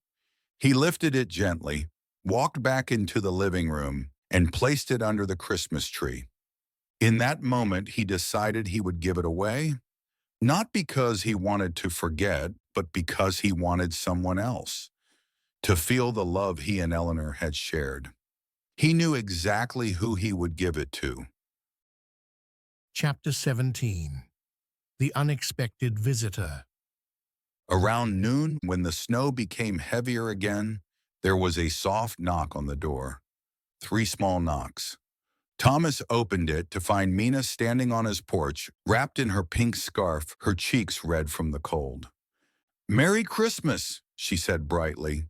He lifted it gently, walked back into the living room, and placed it under the Christmas tree. In that moment, he decided he would give it away, not because he wanted to forget, but because he wanted someone else to feel the love he and Eleanor had shared. He knew exactly who he would give it to. Chapter 17. The Unexpected Visitor. Around noon, when the snow became heavier again, there was a soft knock on the door. 3 small knocks. Thomas opened it to find Mina standing on his porch, wrapped in her pink scarf, her cheeks red from the cold. "Merry Christmas," she said brightly.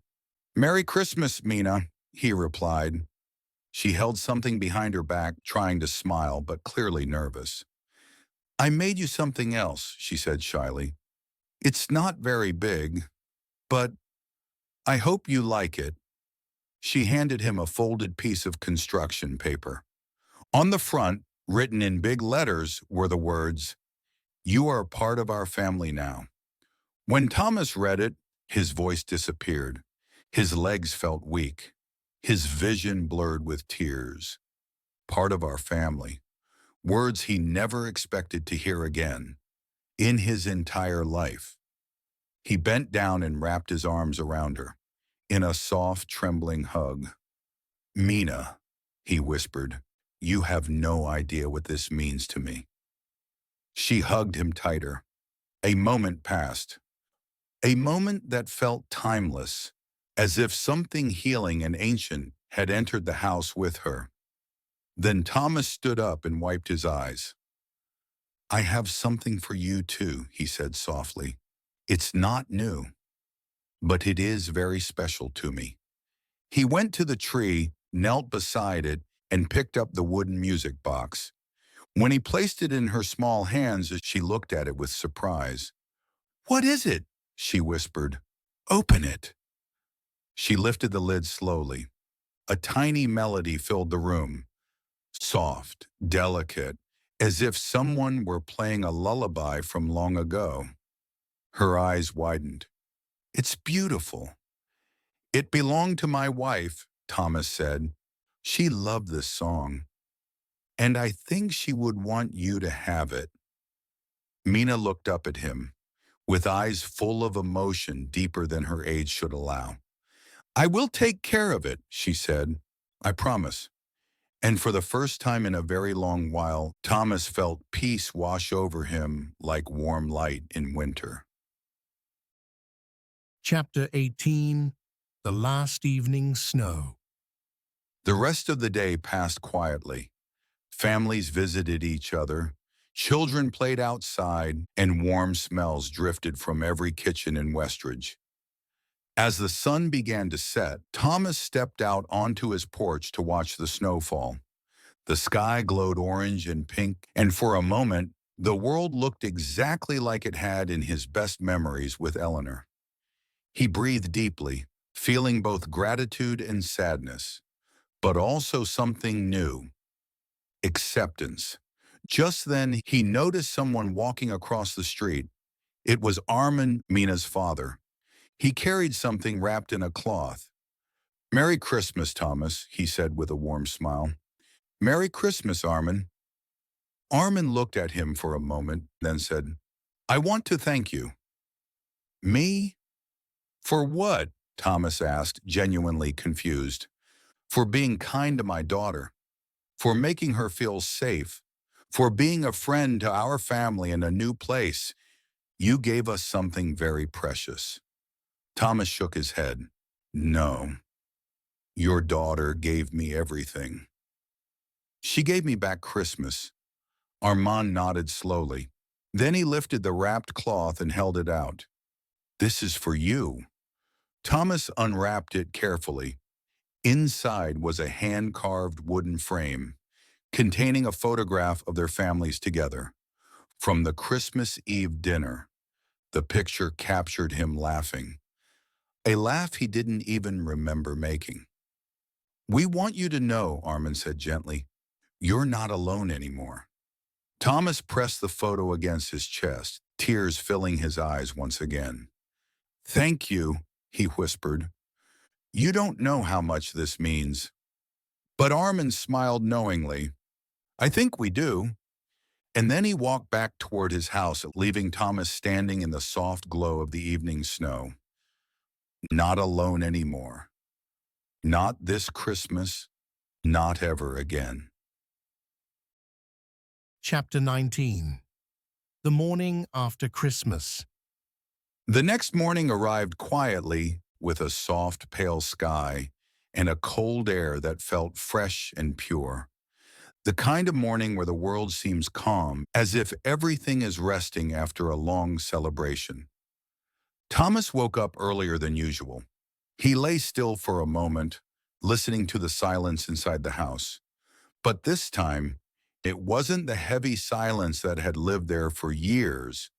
"Merry Christmas, Mina," he replied. She held something behind her back, trying to smile, but clearly nervous. "I made you something else," she said shyly. "It's not very big, but I hope you like it." She handed him a folded piece of construction paper. On the front, written in big letters, were the words, "You are a part of our family now." When Thomas read it, his voice disappeared. His legs felt weak. His vision blurred with tears. Part of our family. Words he never expected to hear again in his entire life. He bent down and wrapped his arms around her in a soft, trembling hug. "Mina," he whispered, "you have no idea what this means to me." She hugged him tighter. A moment passed. A moment that felt timeless, as if something healing and ancient had entered the house with her. Then Thomas stood up and wiped his eyes. "I have something for you too," he said softly. "It's not new, but it is very special to me." He went to the tree, knelt beside it, and picked up the wooden music box. When he placed it in her small hands, she looked at it with surprise. "What is it?" she whispered. "Open it." She lifted the lid slowly. A tiny melody filled the room, soft, delicate, as if someone were playing a lullaby from long ago. Her eyes widened. "It's beautiful." "It belonged to my wife," Thomas said. "She loved this song, and I think she would want you to have it." Mina looked up at him, with eyes full of emotion deeper than her age should allow. "I will take care of it," she said. "I promise." And for the first time in a very long while, Thomas felt peace wash over him like warm light in winter. Chapter 18. The Last Evening Snow. The rest of the day passed quietly. Families visited each other, children played outside, and warm smells drifted from every kitchen in Westridge. As the sun began to set, Thomas stepped out onto his porch to watch the snowfall. The sky glowed orange and pink, and for a moment, the world looked exactly like it had in his best memories with Eleanor. He breathed deeply, feeling both gratitude and sadness, but also something new: acceptance. Just then, he noticed someone walking across the street. It was Armin, Mina's father. He carried something wrapped in a cloth. "Merry Christmas, Thomas," he said with a warm smile. Merry Christmas, Armin. Armin looked at him for a moment, then said, I want to thank you. Me? For what? Thomas asked, genuinely confused. For being kind to my daughter. For making her feel safe. For being a friend to our family in a new place. You gave us something very precious. Thomas shook his head. No. Your daughter gave me everything. She gave me back Christmas. Armand nodded slowly. Then he lifted the wrapped cloth and held it out. This is for you. Thomas unwrapped it carefully. Inside was a hand-carved wooden frame containing a photograph of their families together. From the Christmas Eve dinner, the picture captured him laughing. A laugh he didn't even remember making. We want you to know, Armin said gently, you're not alone anymore. Thomas pressed the photo against his chest, tears filling his eyes once again. Thank you, he whispered. You don't know how much this means. But Armin smiled knowingly. I think we do. And then he walked back toward his house, leaving Thomas standing in the soft glow of the evening snow. Not alone anymore. Not this Christmas, not ever again. Chapter 19. The Morning After Christmas. The next morning arrived quietly with a soft, pale sky and a cold air that felt fresh and pure. The kind of morning where the world seems calm, as if everything is resting after a long celebration. Thomas woke up earlier than usual. He lay still for a moment, listening to the silence inside the house. But this time, it wasn't the heavy silence that had lived there for years.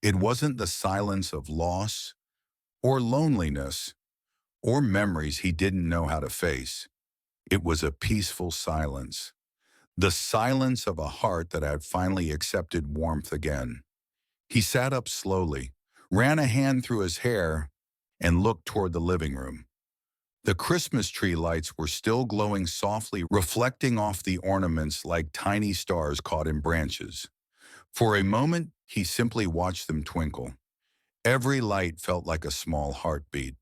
It wasn't the silence of loss, or loneliness, or memories he didn't know how to face. It was a peaceful silence. The silence of a heart that had finally accepted warmth again. He sat up slowly, ran a hand through his hair, and looked toward the living room. The Christmas tree lights were still glowing softly, reflecting off the ornaments like tiny stars caught in branches. For a moment, he simply watched them twinkle. Every light felt like a small heartbeat,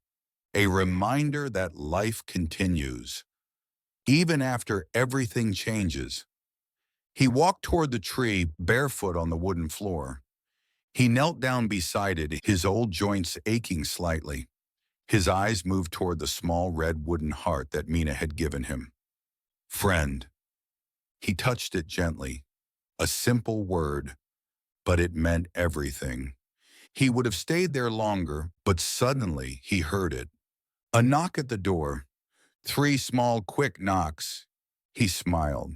a reminder that life continues, even after everything changes. He walked toward the tree, barefoot on the wooden floor. He knelt down beside it, his old joints aching slightly. His eyes moved toward the small red wooden heart that Mina had given him. Friend. He touched it gently. A simple word, but it meant everything. He would have stayed there longer, but suddenly he heard it. A knock at the door. 3 small, quick knocks. He smiled.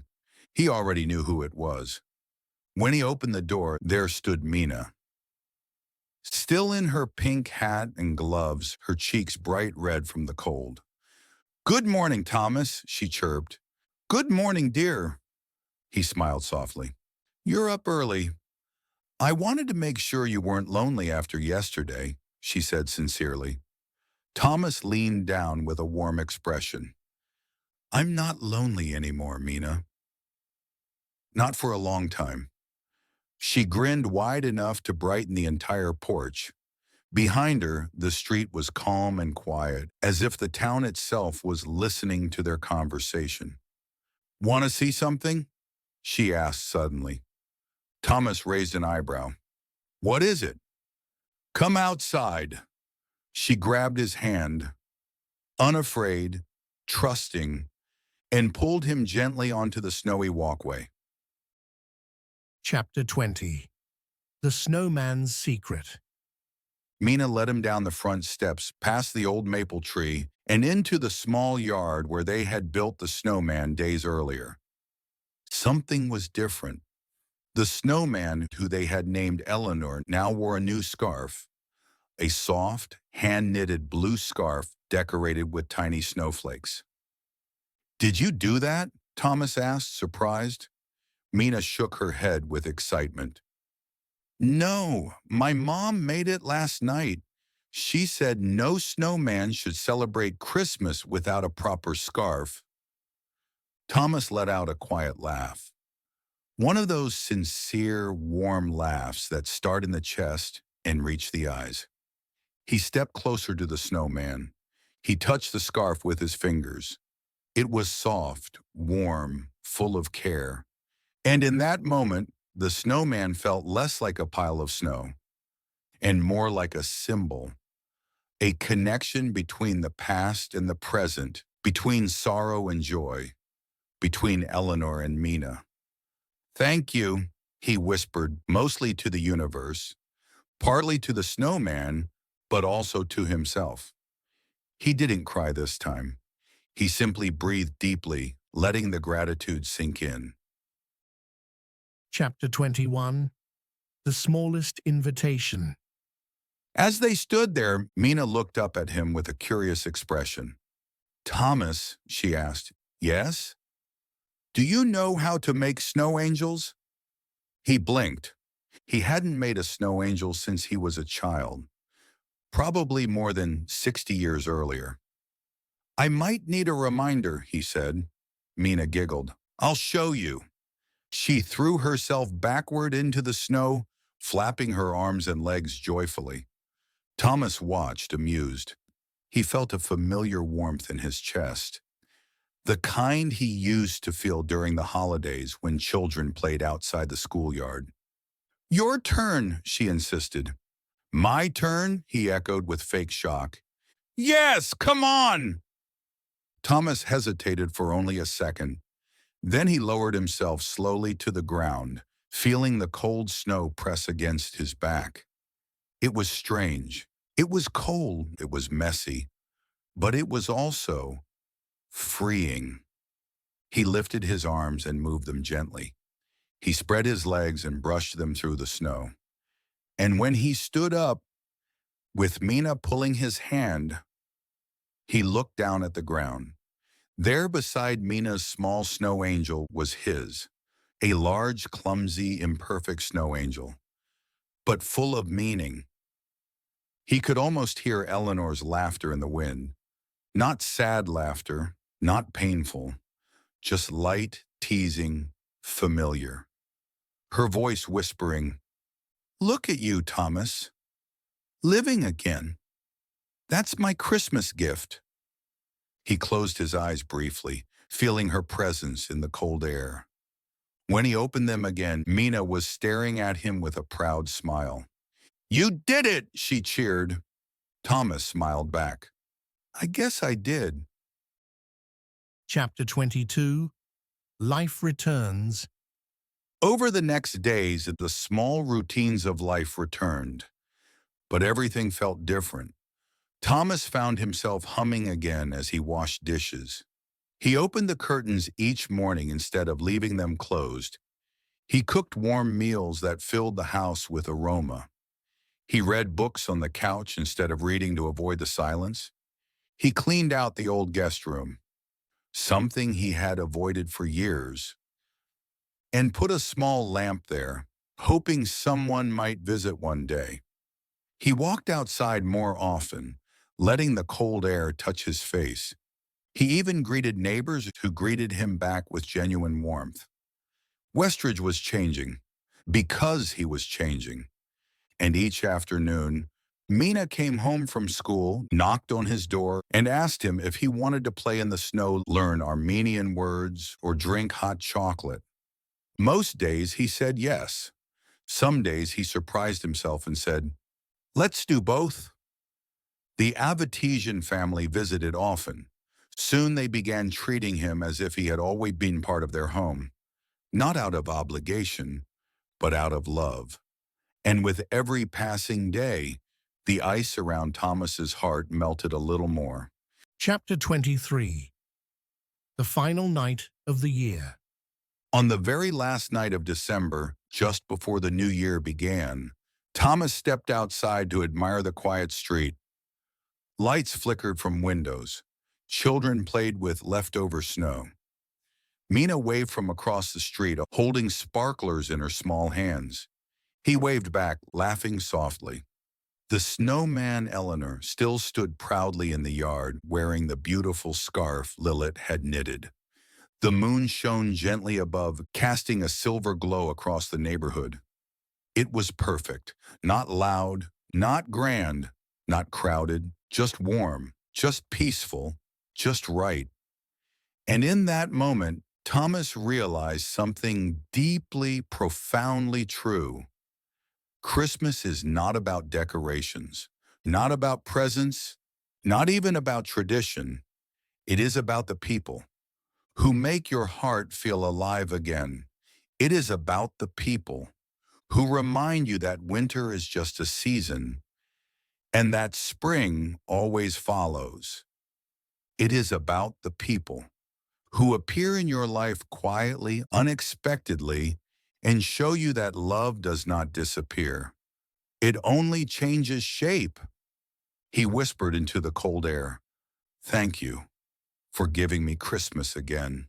He already knew who it was. When he opened the door, there stood Mina. Still in her pink hat and gloves, her cheeks bright red from the cold. Good morning, Thomas, she chirped. Good morning, dear. He smiled softly. You're up early. I wanted to make sure you weren't lonely after yesterday, she said sincerely. Thomas leaned down with a warm expression. I'm not lonely anymore, Mina. Not for a long time. She grinned wide enough to brighten the entire porch. Behind her, the street was calm and quiet, as if the town itself was listening to their conversation. Want to see something? She asked suddenly. Thomas raised an eyebrow. What is it? Come outside. She grabbed his hand, unafraid, trusting, and pulled him gently onto the snowy walkway. Chapter 20. The Snowman's Secret. Mina led him down the front steps, past the old maple tree, and into the small yard where they had built the snowman days earlier. Something was different. The snowman, who they had named Eleanor, now wore a new scarf, a soft, hand-knitted blue scarf decorated with tiny snowflakes. Did you do that? Thomas asked, surprised. Mina shook her head with excitement. No, my mom made it last night. She said no snowman should celebrate Christmas without a proper scarf. Thomas let out a quiet laugh. One of those sincere, warm laughs that start in the chest and reach the eyes. He stepped closer to the snowman. He touched the scarf with his fingers. It was soft, warm, full of care. And in that moment, the snowman felt less like a pile of snow and more like a symbol, a connection between the past and the present, between sorrow and joy, between Eleanor and Mina. "Thank you," he whispered, mostly to the universe, partly to the snowman, but also to himself. He didn't cry this time. He simply breathed deeply, letting the gratitude sink in. Chapter 21. The Smallest Invitation. As they stood there, Mina looked up at him with a curious expression. "Thomas," she asked. "Yes? Do you know how to make snow angels?" He blinked. He hadn't made a snow angel since he was a child, probably more than 60 years earlier. "I might need a reminder," he said. Mina giggled. "I'll show you." She threw herself backward into the snow, flapping her arms and legs joyfully. Thomas watched, amused. He felt a familiar warmth in his chest, the kind he used to feel during the holidays when children played outside the schoolyard. "Your turn," she insisted. "My turn?" he echoed with fake shock. "Yes, come on!" Thomas hesitated for only a second. Then he lowered himself slowly to the ground, feeling the cold snow press against his back. It was strange. It was cold. It was messy. But it was also freeing. He lifted his arms and moved them gently. He spread his legs and brushed them through the snow. And when he stood up, with Mina pulling his hand, he looked down at the ground. There beside Mina's small snow angel was his, a large, clumsy, imperfect snow angel, but full of meaning. He could almost hear Eleanor's laughter in the wind. Not sad laughter, not painful, just light, teasing, familiar. Her voice whispering, "Look at you, Thomas. Living again. That's my Christmas gift." He closed his eyes briefly, feeling her presence in the cold air. When he opened them again, Mina was staring at him with a proud smile. "You did it!" she cheered. Thomas smiled back. "I guess I did." Chapter 22. Life Returns. Over the next days, the small routines of life returned, but everything felt different. Thomas found himself humming again as he washed dishes. He opened the curtains each morning instead of leaving them closed. He cooked warm meals that filled the house with aroma. He read books on the couch instead of reading to avoid the silence. He cleaned out the old guest room, something he had avoided for years, and put a small lamp there, hoping someone might visit one day. He walked outside more often, letting the cold air touch his face. He even greeted neighbors who greeted him back with genuine warmth. Westridge was changing, because he was changing. And each afternoon, Mina came home from school, knocked on his door, and asked him if he wanted to play in the snow, learn Armenian words, or drink hot chocolate. Most days he said yes. Some days he surprised himself and said, "Let's do both." The Avitesian family visited often. Soon they began treating him as if he had always been part of their home, not out of obligation, but out of love. And with every passing day, the ice around Thomas's heart melted a little more. Chapter 23. The Final Night of the Year. On the very last night of December, just before the new year began, Thomas stepped outside to admire the quiet street. Lights flickered from windows. Children played with leftover snow. Mina waved from across the street, holding sparklers in her small hands. He waved back, laughing softly. The snowman Eleanor still stood proudly in the yard, wearing the beautiful scarf Lilith had knitted. The moon shone gently above, casting a silver glow across the neighborhood. It was perfect, not loud, not grand, not crowded, just warm, just peaceful, just right. And in that moment, Thomas realized something deeply, profoundly true. Christmas is not about decorations, not about presents, not even about tradition. It is about the people who make your heart feel alive again. It is about the people who remind you that winter is just a season and that spring always follows. It is about the people who appear in your life quietly, unexpectedly, and show you that love does not disappear. It only changes shape. He whispered into the cold air, "Thank you for giving me Christmas again."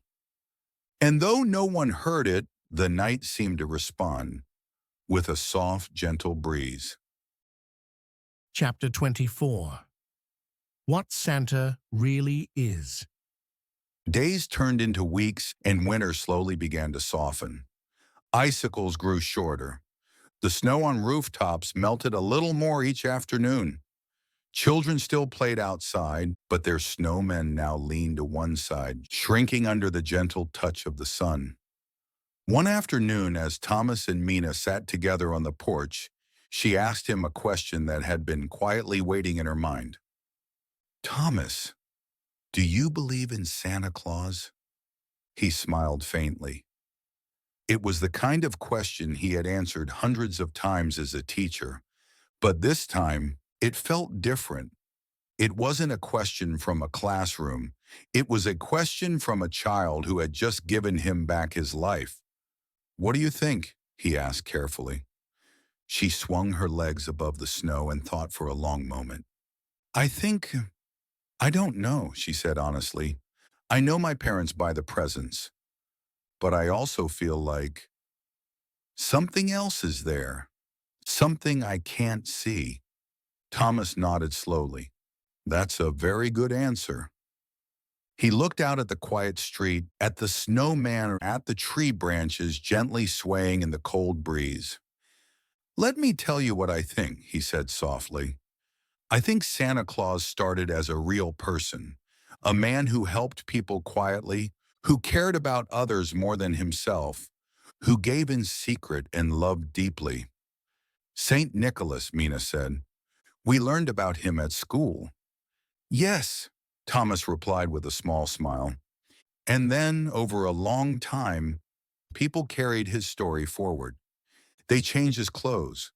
And though no one heard it, the night seemed to respond with a soft, gentle breeze. Chapter 24. What Santa Really Is. Days turned into weeks, and winter slowly began to soften. Icicles grew shorter. The snow on rooftops melted a little more each afternoon. Children still played outside, but their snowmen now leaned to one side, shrinking under the gentle touch of the sun. One afternoon, as Thomas and Mina sat together on the porch, she asked him a question that had been quietly waiting in her mind. "Thomas, do you believe in Santa Claus?" He smiled faintly. It was the kind of question he had answered hundreds of times as a teacher, but this time it felt different. It wasn't a question from a classroom. It was a question from a child who had just given him back his life. "What do you think?" he asked carefully. She swung her legs above the snow and thought for a long moment. I don't know," she said honestly. "I know my parents buy the presents, but I also feel like something else is there, something I can't see." Thomas nodded slowly. "That's a very good answer." He looked out at the quiet street, at the snowman, at the tree branches gently swaying in the cold breeze. "Let me tell you what I think," he said softly. "I think Santa Claus started as a real person, a man who helped people quietly, who cared about others more than himself, who gave in secret and loved deeply." "Saint Nicholas," Mina said. "We learned about him at school." "Yes," Thomas replied with a small smile. "And then, over a long time, people carried his story forward. They changed his clothes.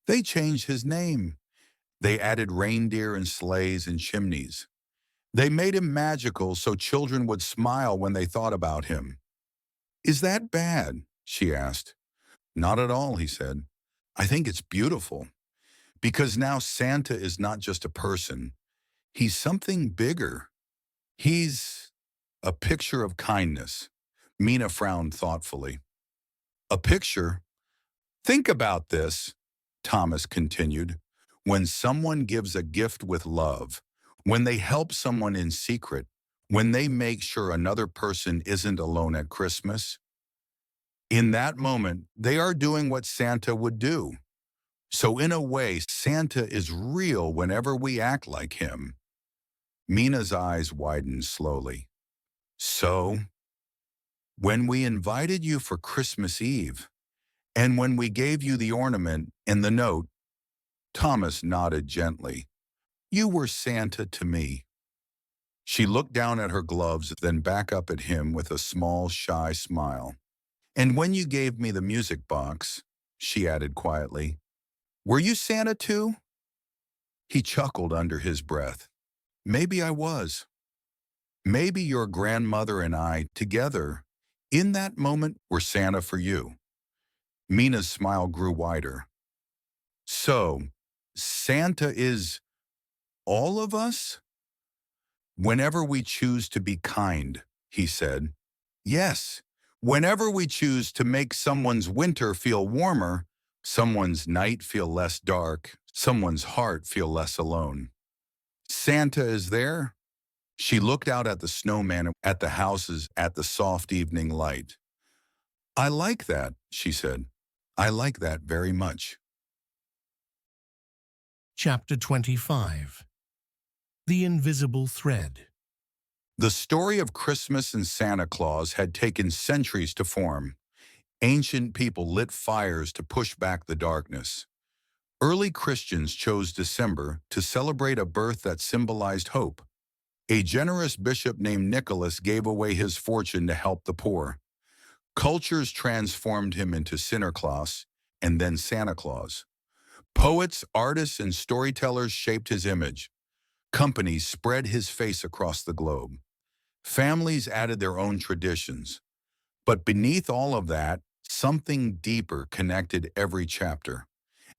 They changed his name. They added reindeer and sleighs and chimneys. They made him magical so children would smile when they thought about him." "Is that bad?" she asked. "Not at all," he said. "I think it's beautiful, because now Santa is not just a person. He's something bigger. He's a picture of kindness." Mina frowned thoughtfully. "A picture? Think about this," Thomas continued. "When someone gives a gift with love, when they help someone in secret, when they make sure another person isn't alone at Christmas, in that moment, they are doing what Santa would do. So in a way, Santa is real whenever we act like him." Mina's eyes widened slowly. "So, when we invited you for Christmas Eve, and when we gave you the ornament and the note," Thomas nodded gently, "you were Santa to me." She looked down at her gloves, then back up at him with a small, shy smile. "And when you gave me the music box," she added quietly, "were you Santa too?" He chuckled under his breath. "Maybe I was. Maybe your grandmother and I, together, in that moment, were Santa for you." Mina's smile grew wider. "So, Santa is all of us?" "Whenever we choose to be kind," he said. "Yes, whenever we choose to make someone's winter feel warmer, someone's night feel less dark, someone's heart feel less alone. Santa is there. She looked out at the snowman, at the houses, at the soft evening light. "I like that," she said. "I like that very much." Chapter 25. The Invisible Thread. The story of Christmas and Santa Claus had taken centuries to form. Ancient people lit fires to push back the darkness. Early Christians chose December to celebrate a birth that symbolized hope. A generous bishop named Nicholas gave away his fortune to help the poor. Cultures transformed him into Sinterklaas and then Santa Claus. Poets, artists, and storytellers shaped his image. Companies spread his face across the globe. Families added their own traditions. But beneath all of that, something deeper connected every chapter.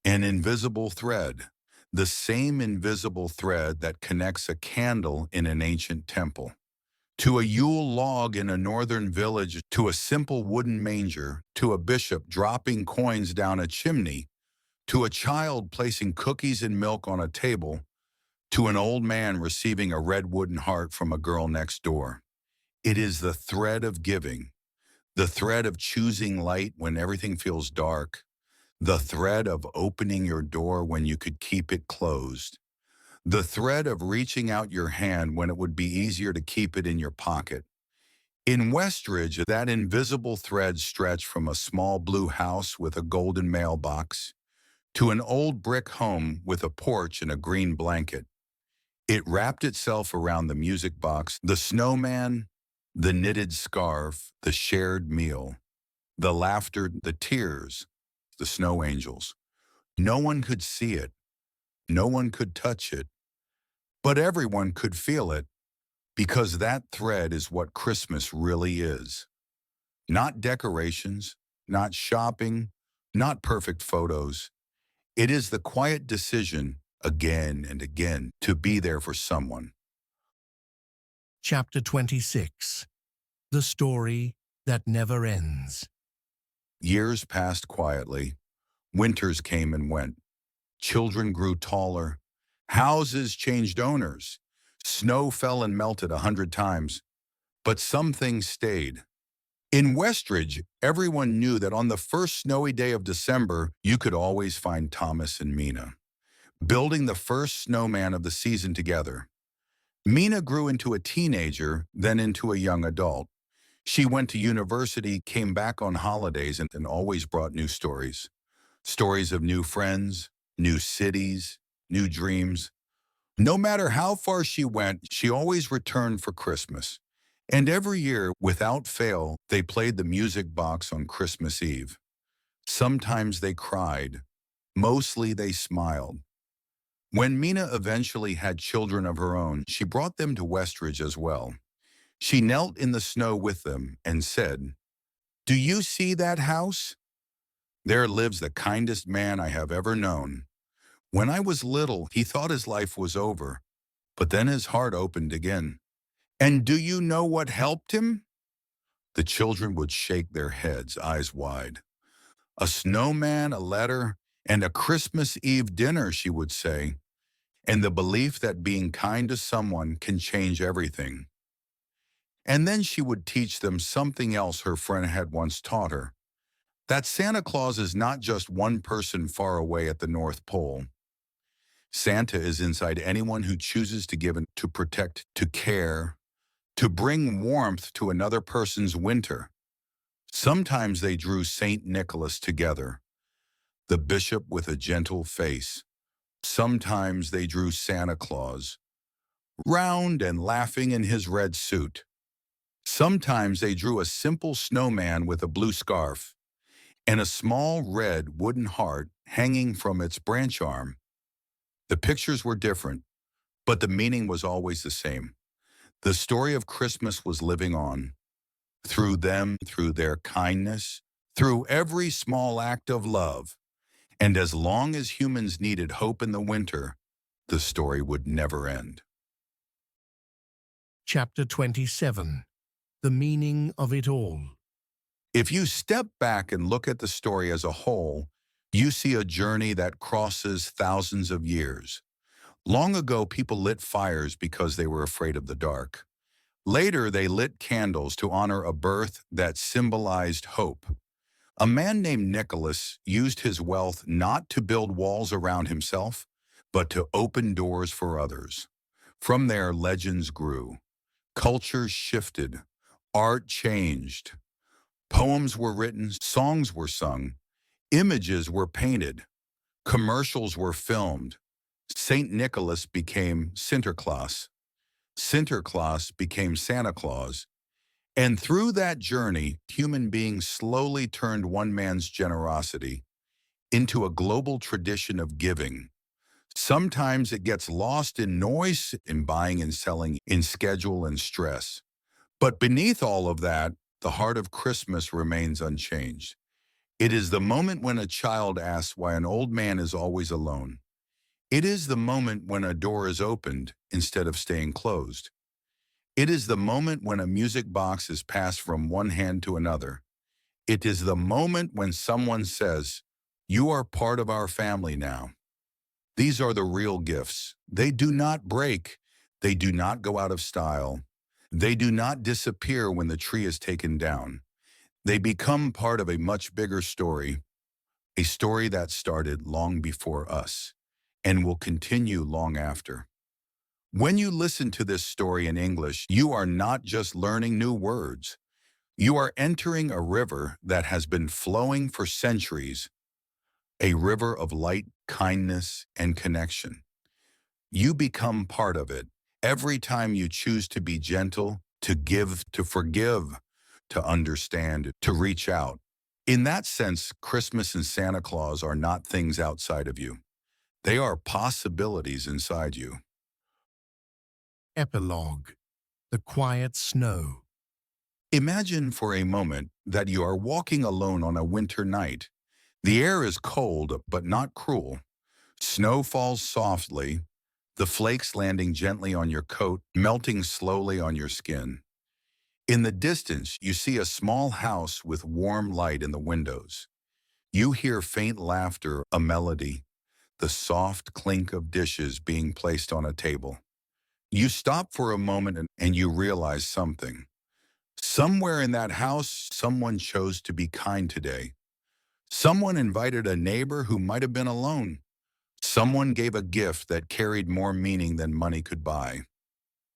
An invisible thread. The same invisible thread that connects a candle in an ancient temple to a Yule log in a northern village, to a simple wooden manger, to a bishop dropping coins down a chimney, to a child placing cookies and milk on a table, to an old man receiving a red wooden heart from a girl next door. It is the thread of giving, the thread of choosing light when everything feels dark, the thread of opening your door when you could keep it closed, the thread of reaching out your hand when it would be easier to keep it in your pocket. In Westridge, that invisible thread stretched from a small blue house with a golden mailbox to an old brick home with a porch and a green blanket. It wrapped itself around the music box, the snowman, the knitted scarf, the shared meal, the laughter, the tears, the snow angels. No one could see it. No one could touch it. But everyone could feel it, because that thread is what Christmas really is. Not decorations, not shopping, not perfect photos. It is the quiet decision, again and again, to be there for someone. Chapter 26. The Story That Never Ends. Years passed quietly. Winters came and went. Children grew taller. Houses changed owners. Snow fell and melted 100 times. But some things stayed. In Westridge, everyone knew that on the first snowy day of December, you could always find Thomas and Mina, building the first snowman of the season together. Mina grew into a teenager, then into a young adult. She went to university, came back on holidays, and always brought new stories. Stories of new friends, new cities, new dreams. No matter how far she went, she always returned for Christmas. And every year, without fail, they played the music box on Christmas Eve. Sometimes they cried. Mostly they smiled. When Mina eventually had children of her own, she brought them to Westridge as well. She knelt in the snow with them and said, "Do you see that house? There lives the kindest man I have ever known. When I was little, he thought his life was over, but then his heart opened again. And do you know what helped him?" The children would shake their heads, eyes wide. "A snowman, a letter, and a Christmas Eve dinner," she would say, "and the belief that being kind to someone can change everything." And then she would teach them something else her friend had once taught her, that Santa Claus is not just one person far away at the North Pole. Santa is inside anyone who chooses to give and to protect, to care, to bring warmth to another person's winter. Sometimes they drew Saint Nicholas together, the bishop with a gentle face. Sometimes they drew Santa Claus, round and laughing in his red suit. Sometimes they drew a simple snowman with a blue scarf and a small red wooden heart hanging from its branch arm. The pictures were different, but the meaning was always the same. The story of Christmas was living on. Through them, through their kindness, through every small act of love. And as long as humans needed hope in the winter, the story would never end. Chapter 27. The Meaning of It All. If you step back and look at the story as a whole, you see a journey that crosses thousands of years. Long ago, people lit fires because they were afraid of the dark. Later, they lit candles to honor a birth that symbolized hope. A man named Nicholas used his wealth not to build walls around himself, but to open doors for others. From there, legends grew. Cultures shifted. Art changed. Poems were written, songs were sung, images were painted, commercials were filmed. St. Nicholas became Sinterklaas. Sinterklaas became Santa Claus. And through that journey, human beings slowly turned one man's generosity into a global tradition of giving. Sometimes it gets lost in noise, in buying and selling, in schedule and stress. But beneath all of that, the heart of Christmas remains unchanged. It is the moment when a child asks why an old man is always alone. It is the moment when a door is opened instead of staying closed. It is the moment when a music box is passed from one hand to another. It is the moment when someone says, "You are part of our family now." These are the real gifts. They do not break. They do not go out of style. They do not disappear when the tree is taken down. They become part of a much bigger story, a story that started long before us and will continue long after. When you listen to this story in English, you are not just learning new words. You are entering a river that has been flowing for centuries, a river of light, kindness, and connection. You become part of it every time you choose to be gentle, to give, to forgive, to understand, to reach out. In that sense, Christmas and Santa Claus are not things outside of you. They are possibilities inside you. Epilogue. The Quiet Snow. Imagine for a moment that you are walking alone on a winter night. The air is cold, but not cruel. Snow falls softly, the flakes landing gently on your coat, melting slowly on your skin. In the distance, you see a small house with warm light in the windows. You hear faint laughter, a melody, the soft clink of dishes being placed on a table. You stop for a moment and you realize something. Somewhere in that house, someone chose to be kind today. Someone invited a neighbor who might have been alone. Someone gave a gift that carried more meaning than money could buy.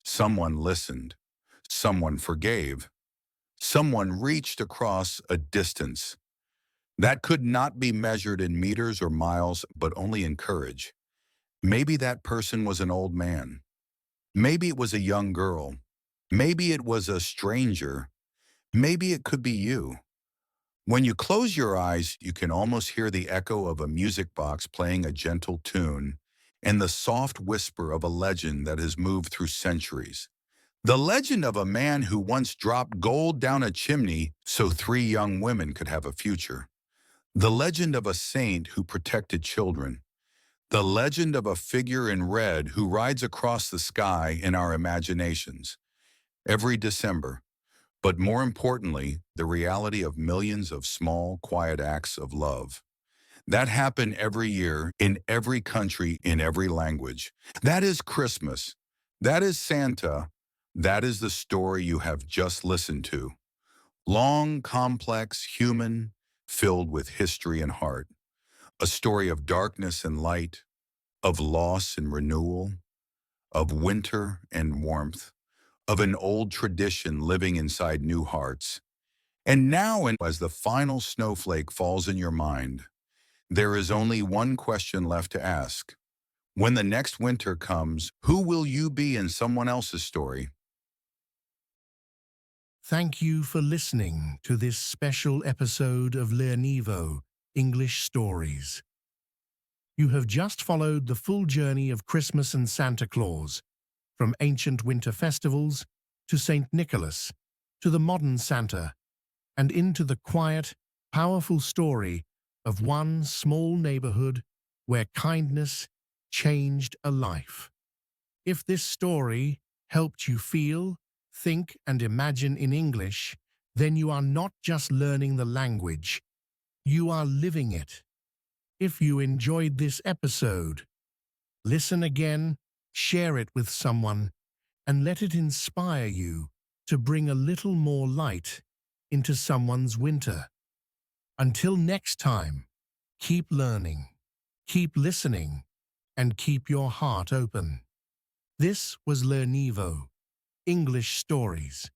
Someone listened. Someone forgave. Someone reached across a distance that could not be measured in meters or miles, but only in courage. Maybe that person was an old man. Maybe it was a young girl. Maybe it was a stranger. Maybe it could be you. When you close your eyes, you can almost hear the echo of a music box playing a gentle tune and the soft whisper of a legend that has moved through centuries. The legend of a man who once dropped gold down a chimney so three young women could have a future. The legend of a saint who protected children. The legend of a figure in red who rides across the sky in our imaginations every December. But more importantly, the reality of millions of small, quiet acts of love that happen every year in every country, in every language. That is Christmas. That is Santa. That is the story you have just listened to. Long, complex, human, filled with history and heart. A story of darkness and light, of loss and renewal, of winter and warmth, of an old tradition living inside new hearts. And now, as the final snowflake falls in your mind, there is only one question left to ask. When the next winter comes, who will you be in someone else's story? Thank you for listening to this special episode of Learnivo English Stories. You have just followed the full journey of Christmas and Santa Claus, from ancient winter festivals to St. Nicholas, to the modern Santa, and into the quiet, powerful story of one small neighborhood where kindness changed a life. If this story helped you feel, think, and imagine in English, then you are not just learning the language, you are living it. If you enjoyed this episode, Listen again, share it with someone, and let it inspire you to bring a little more light into someone's winter. Until next time, keep learning, keep listening, and keep your heart open. This was Learnivo, English Stories.